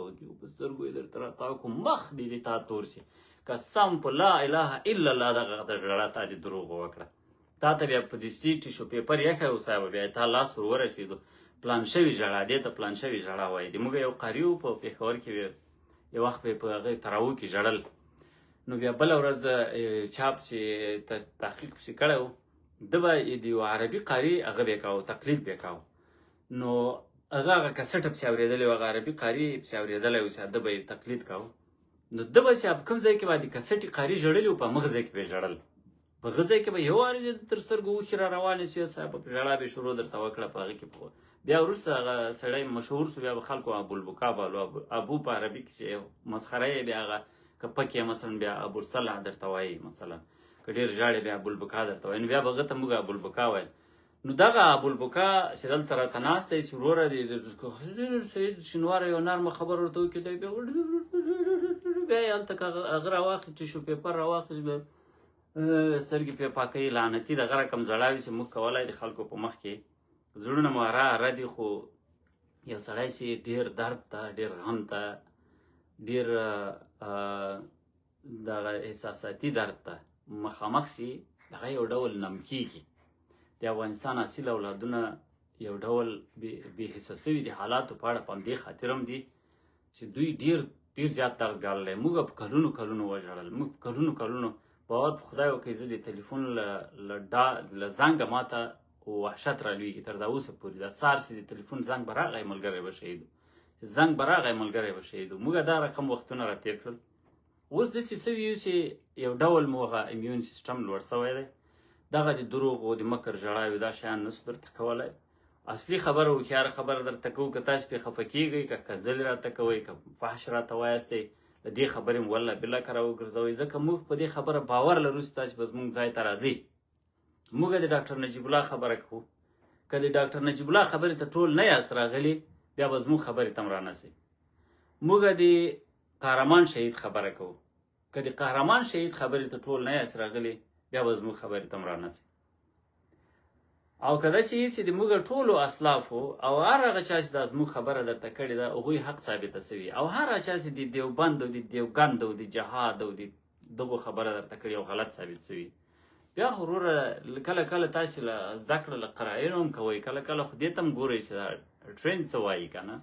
سترګو یې درته راتاو کړو، مخ دې د تا تور سي، قسم په لا اله الا الله دغه ته ژړا تا د دروغو وکړه، تا ته بیا په دستي ټیشو پیپر یخه وصایبه، بیا تا لاس ور ورسېدو، پلان شوي ژړا، دې ته پلان شوي ژړا وایي. د موږ یو قاري و په پېښور کې، یو وخت به یې په هغه تراو کې ژړل، نو بیا بله ورځ چاپ چې تحقیق پسې کړی و، ده به د یو عربي قاري هغه به یې کاوه، تقلید به یې کاوه، نو هغه کسټه پسې اورېدلی و، هغه عربي قاري پسې اورېدلی و چې ده به یې تقلید کاوه، نو ده به چې په کوم ځای کې به د کسټې قاري ژړلي و، په همغه ځای کې به یې ژړل، په هغه ځای کې به یو وارې تر سترګو اوښکې را روانې سوې، صاحب په ژړا به یې شروع درته وکړه په هغه کې. بیا وروسته هغه سړی مشهور سو، بیا به خلکو ابوالبکا بالو، ابو په عربي کې چې مسخره یې، بیا هغه که پک یې مثلا بیا ابوالصلح درته وایي، مثلا که ډېر ژاړې بیا ابوالبکا درته وایي، نو بیا به هغه ته موږ ابوالبکا ویل. نو دغه ابوالبکا چې دلته راته ناست دی چې وروره د سید شینواره یو نرمه خبره ورته وکړي، دی بیا یې هلته که هغه راواخلي، ټیشو پیپر راواخلي، بیا سترګې پرې پاکوي، لعنتي دغه رقم ژړاوي چې موږ کولی د خلکو په مخ کې، زړونه مو اره دي، خو یو سړی چې ډېر درد ته، ډېر غم ته، ډېر دغه احساساتي درد ته مخامخ سي، هغه یو ډول نم کېږي. د افغانستان اصیل اولادونه یو ډول بې حسه سوي د حالاتو په اړه په همدې خاطر هم دي چې دوی ډېر زیات دردګار دی. موږ په کلونو وژړل، موږ په کلونو باور په خدای وکړئ زه د تلیفون له زنګه ماته وحشت رالویږي تر دا اوسه پورې دا سهار چې د تلیفون زنګ به راغی ملګری به شهید زنګ به راغی ملګری به شهید موږ دا رقم وختونه راتېر کړل اوس داسې سوي یو چې یو ډول مو هغه امیون سیسټم لوړ سوی دی دغه د دروغو د مکر ژړاوې دا شیان نسو درته کولی اصلي خبره هوښیاره خبره درته کوو که تاسو پرې خفه کېږئ که کنځلې راته کوئ که فحش راته وایاستئ د دې خبرې مو والله بالله که راوګرځوئ ځکه موږ په دې خبره باور لرو چې تاسو به زموږ ځای ته راځئ موږ د ډاکټر نجیب الله خبره کوو که د ډاکټر نجیب الله خبرې ته ټول نه یاست راغلي بیا به زموږ خبرې ته هم رانسئ موږ د قهرمان شهید خبره کوو که د قهرمان شهید خبرې ته ټول نه یاست راغلي بیا به زموږ خبرې ته هم رانسئ او که داسې وي چې د موږ ټولو اسلافو او هر هغه چا چې دا زموږ خبره درته کړې ده هغوی حق ثابته سوي او هر هغه چا چې د دیوبند او د دیوګند او د جهاد او د دغو خبره درته کړې او غلط ثابت سوي بیا خو وروره کله کله تاسې له زده کړه له قراینو هم کوئ کله کله خو دې ته هم ګورئ چې دا ټرینډ څه وایي که نه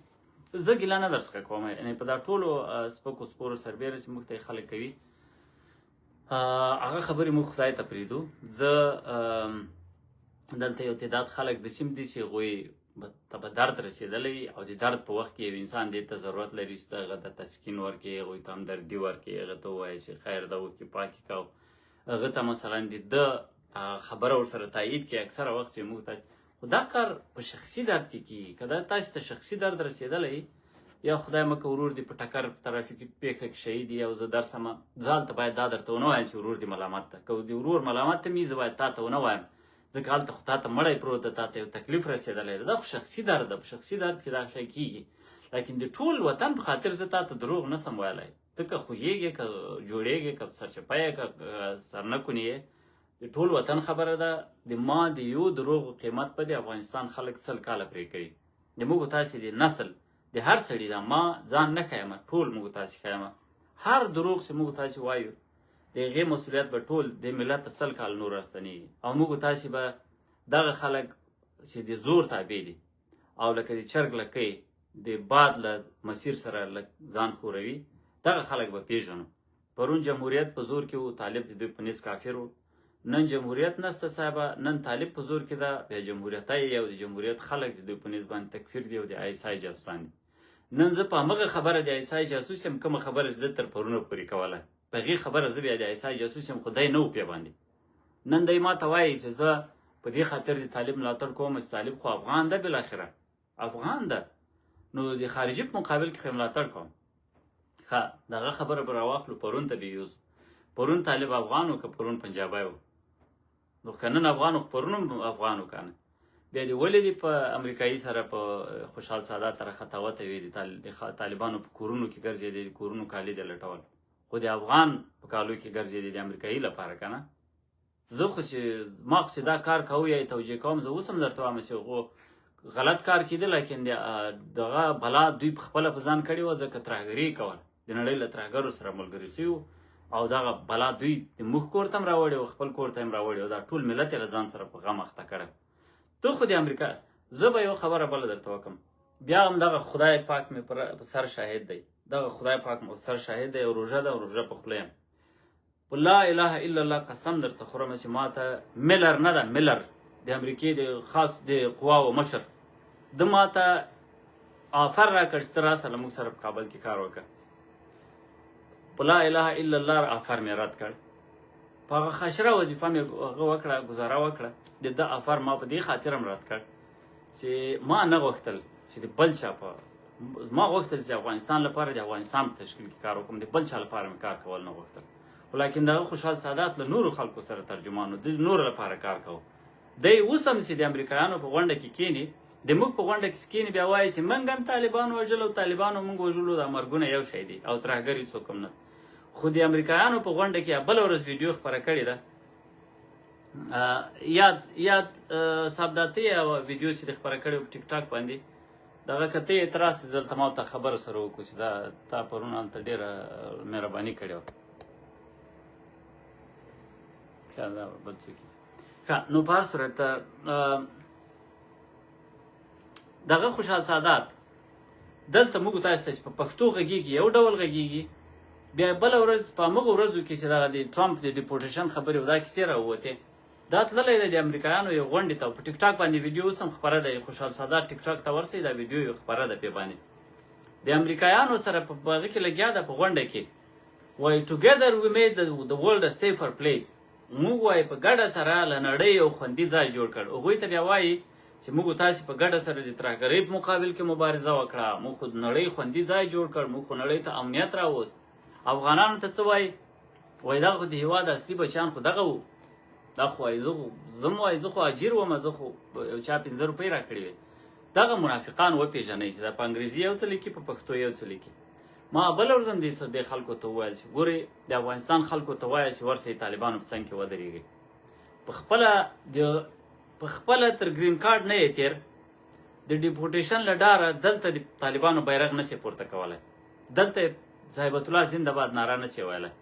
زه ګیله نه در څخه کوم یعنې په دا ټولو سپکو سپورو سربیره چې موږ ته یې خلک کوي هغه خبرې موږ خدای ته پرېږدو زه دلته یو تعداد خلک داسې هم دي چې هغوی ته به درد رسېدلی او د درد په وخت کې یو انسان دې ته ضرورت لري چې هغه ته تسکین ورکړي هغوی ته همدردي ورکړي هغه ته ووایي چې خیر ده اوښکې پاکې کوه هغه ته مثلا د ده خبره ورسره تایید کړي اکثره وخت چې موږ تاسو خو دا کار په شخصي درد کې کېږي که دا تاسو ته شخصي درد رسېدلی یا خدای مکه ورور دې په ټکر په ترافیکي پېښه کې شهید یي او زه درسمه زه هلته باید دا درته ونه وایم چې ورور دې ملامت ده که د ورور ملامت ته مې زه باید تا ته ونه وایم ځکه هلته خو تا ته مړی پروت ده تا ته یو تکلیف رسېدلی ده دا خو شخصي درد ده په شخصي درد کې دا شی کېږي لیکن د ټول وطن په خاطر زه تا ته دروغ نه سم ویلی ته که خوږېږې که جوړېږې که سرچپه یې که سرنکونې یې د ټول وطن خبره ده د ما د یو دروغو قیمت په د افغانستان خلک 100 کاله پرې کوي د موږ تاسې د نسل د هر سړي ده ما ځان نه ښیمه ټول موږ تاسې ښیمه هر دروغ چې موږ تاسې وایو د هغې مسؤلیت به ټول د ملت ته 100 کال نور راستنېږي او موږ تاسې به دغه خلک چې د زور تابع دي او لکه د چرګ لکۍ د باد له مسیر سره ځان خوروي دغه خلک به پیژنو پرون جمهوریت په زور کې و طالب د دوی په نس کافر و نن جمهوریت نسته صاحبه نن طالب په زور کې ده بیا جمهوریتای او د جمهوریت خلک د دوی په نس باندې تکفیر دي او د آیسای جاسوسان دي نن زه په همغه خبره د آیسای جاسوس یم کومه خبره زه تر پرونه پورې کوله په هغې خبره زه بیا د آیسای جاسوس یم خو دی نه و پې باندې نن دی ما ته وایي چې زه په دې خاطر د طالب ملاتړ کوم چې طالب خو افغان ده بالاخره افغان ده نو د خارجي په مقابل کې خو ملاتړ کوم ښه دغه خبره به راواخلو پرون ته به یوز پرون طالب افغان و که پرون پنجابی و نو که نن افغان و پرون هم افغان و که نه بیا دې ولې دې په امریکایي سره په خوشحال سادات سره خطاوته وي د طالبانو په کورونو کې ګرځېدې د کورونو کالي دې لټول خو د افغان په کالو کې ګرځېدې د امریکایي لپاره که نه زه خو چې ما خو چې دا کار کوو یا یې توجیه کوم زه اوس هم درته وایم چې هغو غلط کار کېده لیکن دغه بلا دوی په خپله په ځان کړې وه ځکه ترهګري یې کول د نړۍ له ترهګرو سره ملګري سوي او دغه بلا دوی د موږ کور ته هم راوړې و خپل کور ته هم راوړې و دا ټول ملت یې له ځان سره په غم اخته کړی ته خو د امریکا زه به یو خبره بله درته وکړم بیا هم دغه خدای پاک مې په سر شاهد دی دغه خدای پاک مې سر شاهد دی او روژه ده او روژه په خوله یم په لا اله الا الله قسم درته خورم چې ما ته ملر نه ده ملر د امریکې د خاص د قواو مشر ده ما ته آفر راکړ چې ته راسه له موږ سره په کابل کې کار وکړه په لا اله الا الله آفر مې رد کړ په هغه خشره وظیفه مې هغه وکړه ګزاره وکړه د ده آفر ما په دې خاطر هم رد کړ چې ما نه غوښتل چې د بل چا په ما غوښتل چې افغانستان لپاره د افغانستان په تشکیل کې کار وکړم د بل چا لپاره مې کار کول نه غوښتل ولیکن دغه خوشحال سادات له نورو خلکو سره ترجمانو د نورو لپاره کار کوو دی اوس هم چې د امریکایانو په غونډه کې کینی د موږ په غونډه کې کینی بیا وایي چې موږ هم طالبانو وژل او طالبانو موږ وژلو دا مرګونه یو شی دی او ترهګر هېڅوک هم نه خو د امریکایانو په غونډه کې بله ورځ ویډیو خپره کړې ده یاد سابداتي او ویډیو چې د خپره کړې په ټیک ټاک باندې دغه کته اعتراض دلته ما ته خبره سره وکړو چې دا تا پرون هلته ډېره مهرباني کړې وه دا بل څه کې نو په هر صورت دغه خوشحال سادات دلته موږ تاسو ته په پښتو غږیږي یو ډول غږیږي بیا بله ورځ په همغه ورځو کې چې دغه د ټرمپ د ډیپورټیشن خبرې او دا کیسې راووتې، دا تللی دی د امریکایانو یو غونډې ته، په ټیک ټاک باندې ویډیو اوس هم خپره ده. خوشحال سادات ټیک ټاک ته ورسئ، دا ویډیو یې خپره ده پې باندې. د امریکایانو سره په هغه کې لګیا ده په غونډه کې، وایي together we made the world a safer place. موږ وایي په ګډه سره له نړۍ یو خوندي ځای جوړ کړ. هغوی ته بیا وایي چې موږ تاسې په ګډه سره د ترهګرۍ په مقابل کې مبارزه وکړه، موږ خو نړۍ خوندي ځای جوړ کړ، موږ خو نړۍ ته امنیت راوست. افغانانو ته څه وایي؟ وایي دغه خو د هېواد اصلي بچیان خو دغه وو، دا خو وایي زه وایي زه خو اجیر وم، زه خو یو چا 15 روپۍ راکړې وې. دغه منافقان وپېژنئ چې دا په انګریزي یو څه لیکي، په پښتو یو څه لیکي. ما بله ورځ هم دې خلکو ته وویل چې ګورئ د افغانستان خلکو ته وایه چې ورسئ طالبانو په څنګ کې ودرېږئ. په خپله تر ګرین کارډ نه یې تېر، د ډیپورټیشن له ډاره دلته د طالبانو بیرغ نه شي پورته کولی، دلته صاحبة الله زنده باد ناره نه شي ویلی.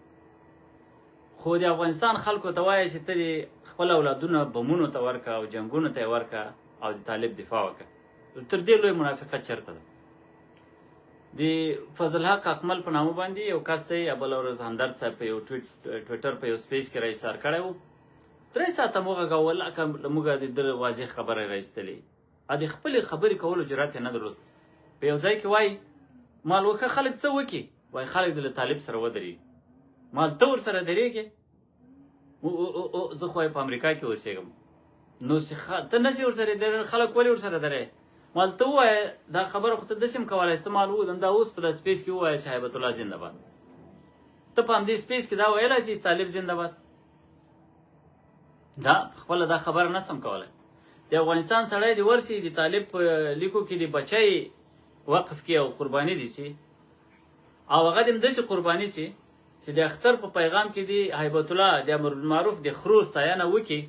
خو د افغانستان خلکو ته وایه چې ته دې خپل اولادونه بمونو ته ورکه او جنګونو ته یې ورکه او د طالب دفاع وکړه. تر دې لوی منافقت چېرته ده؟ د فضل حق اکمل په نامه باندې یو کس دی، بله ورځ همدرد صاحب په یو ټویټر په یو سپیچ کې راایثار کړی و. 3 ساعته مو غږول، لکه موږ د ده واضح خبره راایستلې، د خپلې خبرې کولو جرات یې نه درلود. په یو ځای کې وایي مال وښه خلک څه وکړي؟ وایي خلک د له طالب سره ودرېږي. مال ته ورسره درېږې؟ زه خو په امریکا کې اوسېږم، نو ته نشې ورسره درېږې، خلک ولې ورسره درېږي؟ مال ته ووایه دا خبره خو ته داسې هم کولی شې، مال دا اوس په دا سپیس کې ووایه چې هیبت الله زنده باد. ته په همدې سپیس کې دا ویلی چې طالب زنده باد؟ دا خپله دا خبره نه سم کولی. د افغانستان سړی دې ورسي د طالب په لیکو کې د بچی وقف کړي او قرباني دي سي، او هغه دې هم داسې قرباني سي چې د اختر په پیغام کې د هیبت الله د امربالمعروف د خرو ستاینه وکړي،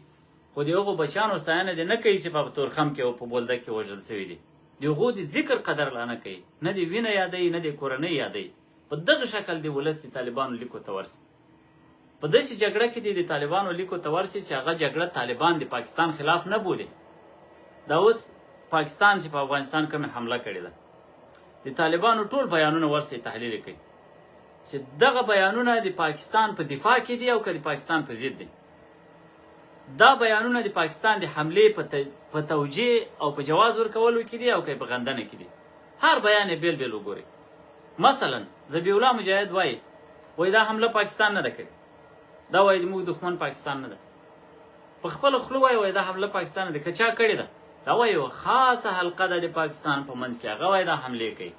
خو د هغو بچیانو ستاینه دې نه کوي چې په تورخم کې او په بولدک کې وژل سوي دي. د هغو د ذکر قدر لا نه کوي، نه د وینه یادوي، نه د کورنۍ یادوي. په دغه شکل د ولس د طالبانو لیکو ته ورسي، په داسې جګړه کې د طالبانو لیکو ته ورسي چې هغه جګړه طالبان د پاکستان خلاف نه بولي. دا اوس پاکستان چې په افغانستان کومې حمله کړې ده، د طالبانو ټول بیانونه ورسي تحلیل کوي چې دغه بیانونه د پاکستان په دفاع کې دي او که د پاکستان په ضد دي. دا بیانونه د پاکستان د حملې په توجیه او په جواز ورکولو کې دي او که په غندنه کې دي. هر بیان یې بیل بیل وګورئ. مثلا ذبیح الله مجاهد وایي دا حمله پاکستان نه ده کړې، دا وایي زموږ دښمن پاکستان نه ده. په خپله خوله وایي دا حمله پاکستان نه ده. که چا کړې ده دا وایي یوه خاصه حلقه ده د پاکستان په منځ کې، هغه وایي دا حملې کوي.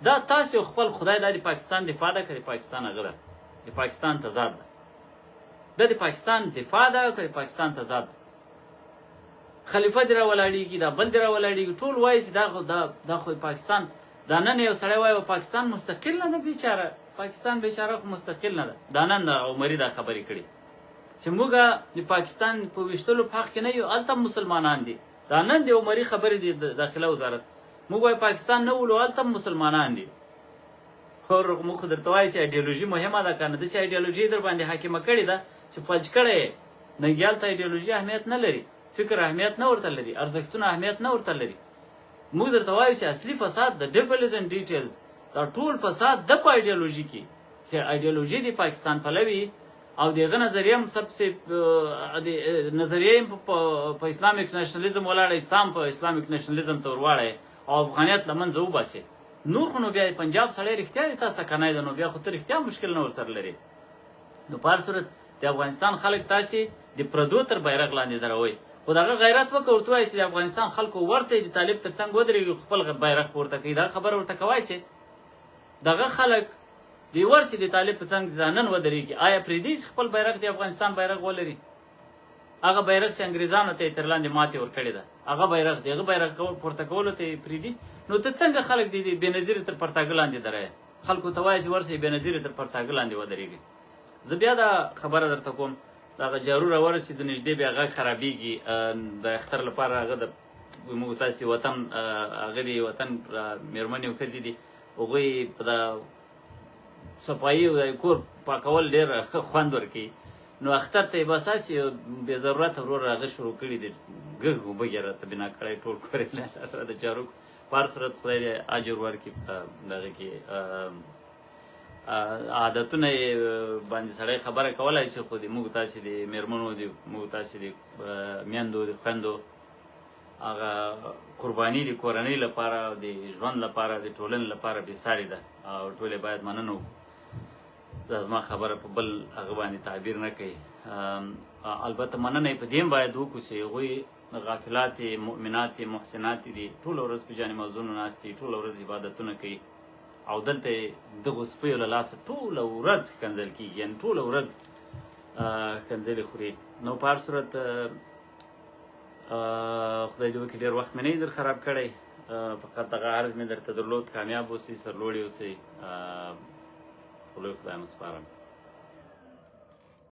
دا تاسې خپل خدای دا د پاکستان دفاع ده که د پاکستان هغه ده؟ د پاکستان تضاد ده. دا د پاکستان دفاع ده که د پاکستان تضاد ده؟ خلیفه دې راولاړېږي، دا بل دې راولاړېږي، ټول وایي چې دا خو پاکستان، دا نن یو سړی وایي پاکستان مستقل نه ده. بیچاره پاکستان بیچاره خو مستقل نه ده. دا نن عمري دا خبرې کړي چې موږ د پاکستان په ویشتلو په حق کې نه یو، هلته مسلمانان دي. دا نن د عمري خبرې دي د داخله وزارت. موږ وایي پاکستان نه ولو، هلته مسلمانان دي. خو موږ خو درته وایي چې ایډیالوژي مهمه ده، که نه داسې ایډیالوژي در باندې حاکمه کړې ده چې فلج کړی یې. ننګیال ته ایډیالوژي اهمیت نه لري، فکر اهمیت نه ورته لري، ارزښتونه اهمیت نه ورته لري. موږ درته وایو چې اصلي فساد د ډیفلز اینډ ډیټیلز، دا ټول فساد د په ایډیالوژي کې، چې ایډیالوژي د پاکستان پلوي او دغه نظریه هم سبسې نظریه په اسلامیک نشنلیزم ولاړه، اسلام په اسلامیک نشنلیزم ته ورواړی او افغانیت له منځه وباسي. نور خو نو بیا پنجاب سړی رښتیا د تا سکنی ده، نو بیا خو ته رښتیا مشکل نه ورسره لري. نو په هر صورت د افغانستان خلک تاسې د پردو تر بیرغ لاندې دروئ. خو دغه غیرت وکړه ورته وایي چې د افغانستان خلکو ورسئ د طالب تر څنګ ودرېږي، خپل بیرغ پورته کوي. دغه خبره ورته کوای چې دغه خلک د ورسئ د طالب په څنګ دا نن ودرېږي. آیا پرېږدي چې خپل بیرغ د افغانستان بیرغ ولري؟ هغه بیرغ چې انګریزانو ته یې تر لاندې ماتې ورکړې ده، هغه بیرغ د هغه بیرغ پورته کولو ته یې پرېږدي؟ نو ته څنګه خلک د بېنظیرې تر پرتاګه لاندې درایې؟ خلکو ته وایه چې ورسئ بېنظیرې تر پرتاګه لاندې ودرېږي. زه بیا دا خبره درته کوم، دغه جارو راورسېد نږدې بیا غږ خرابېږي. د اختر لپاره هغه د موږ تاسې وطن هغه د وطن مېرمنې او ښځې دي، هغوی په دا صفایي او د کور پاکول ډېر خوند ورکوي. نو اختر ته یې بس هسې بې ضرورته ورور هغه شروع کړي دي، ګږ اوبه یې راته بنا کړی، ټول کور یې د جارو په هر صورت خدای دې اجر ورکړي په دغه کې عادتونه یې باندې سړی خبره کولی شي، خو د موږ تاسې د مېرمنو د موږ تاسې د میندو د خویندو هغه قرباني د کورنۍ لپاره د ژوند لپاره د ټولنې لپاره بېسارې ده او ټول یې باید مننه وکړو. دا زما خبره په بل هغه باندې تعبیر نه کوي. البته مننه یې په دې باید وکړو چې هغوی غافلات مؤمنات محسنات دي، ټوله ورځ په جانې موضوعونو ناست دي، ټوله ورځ عبادتونه کوي او دلته دغو سپیو له لاسه ټوله ورځ ښکنځل کېږي، یعنې ټوله ورځ ښکنځلې خوري. نو په هر صورت خدای دې وکړي ډېر وخت مې نه در خراب کړی، فقط دغه عرض مې درته درلود. کامیاب اوسئ، سرلوړي اوسئ، خو لوی خدای مو سپارم.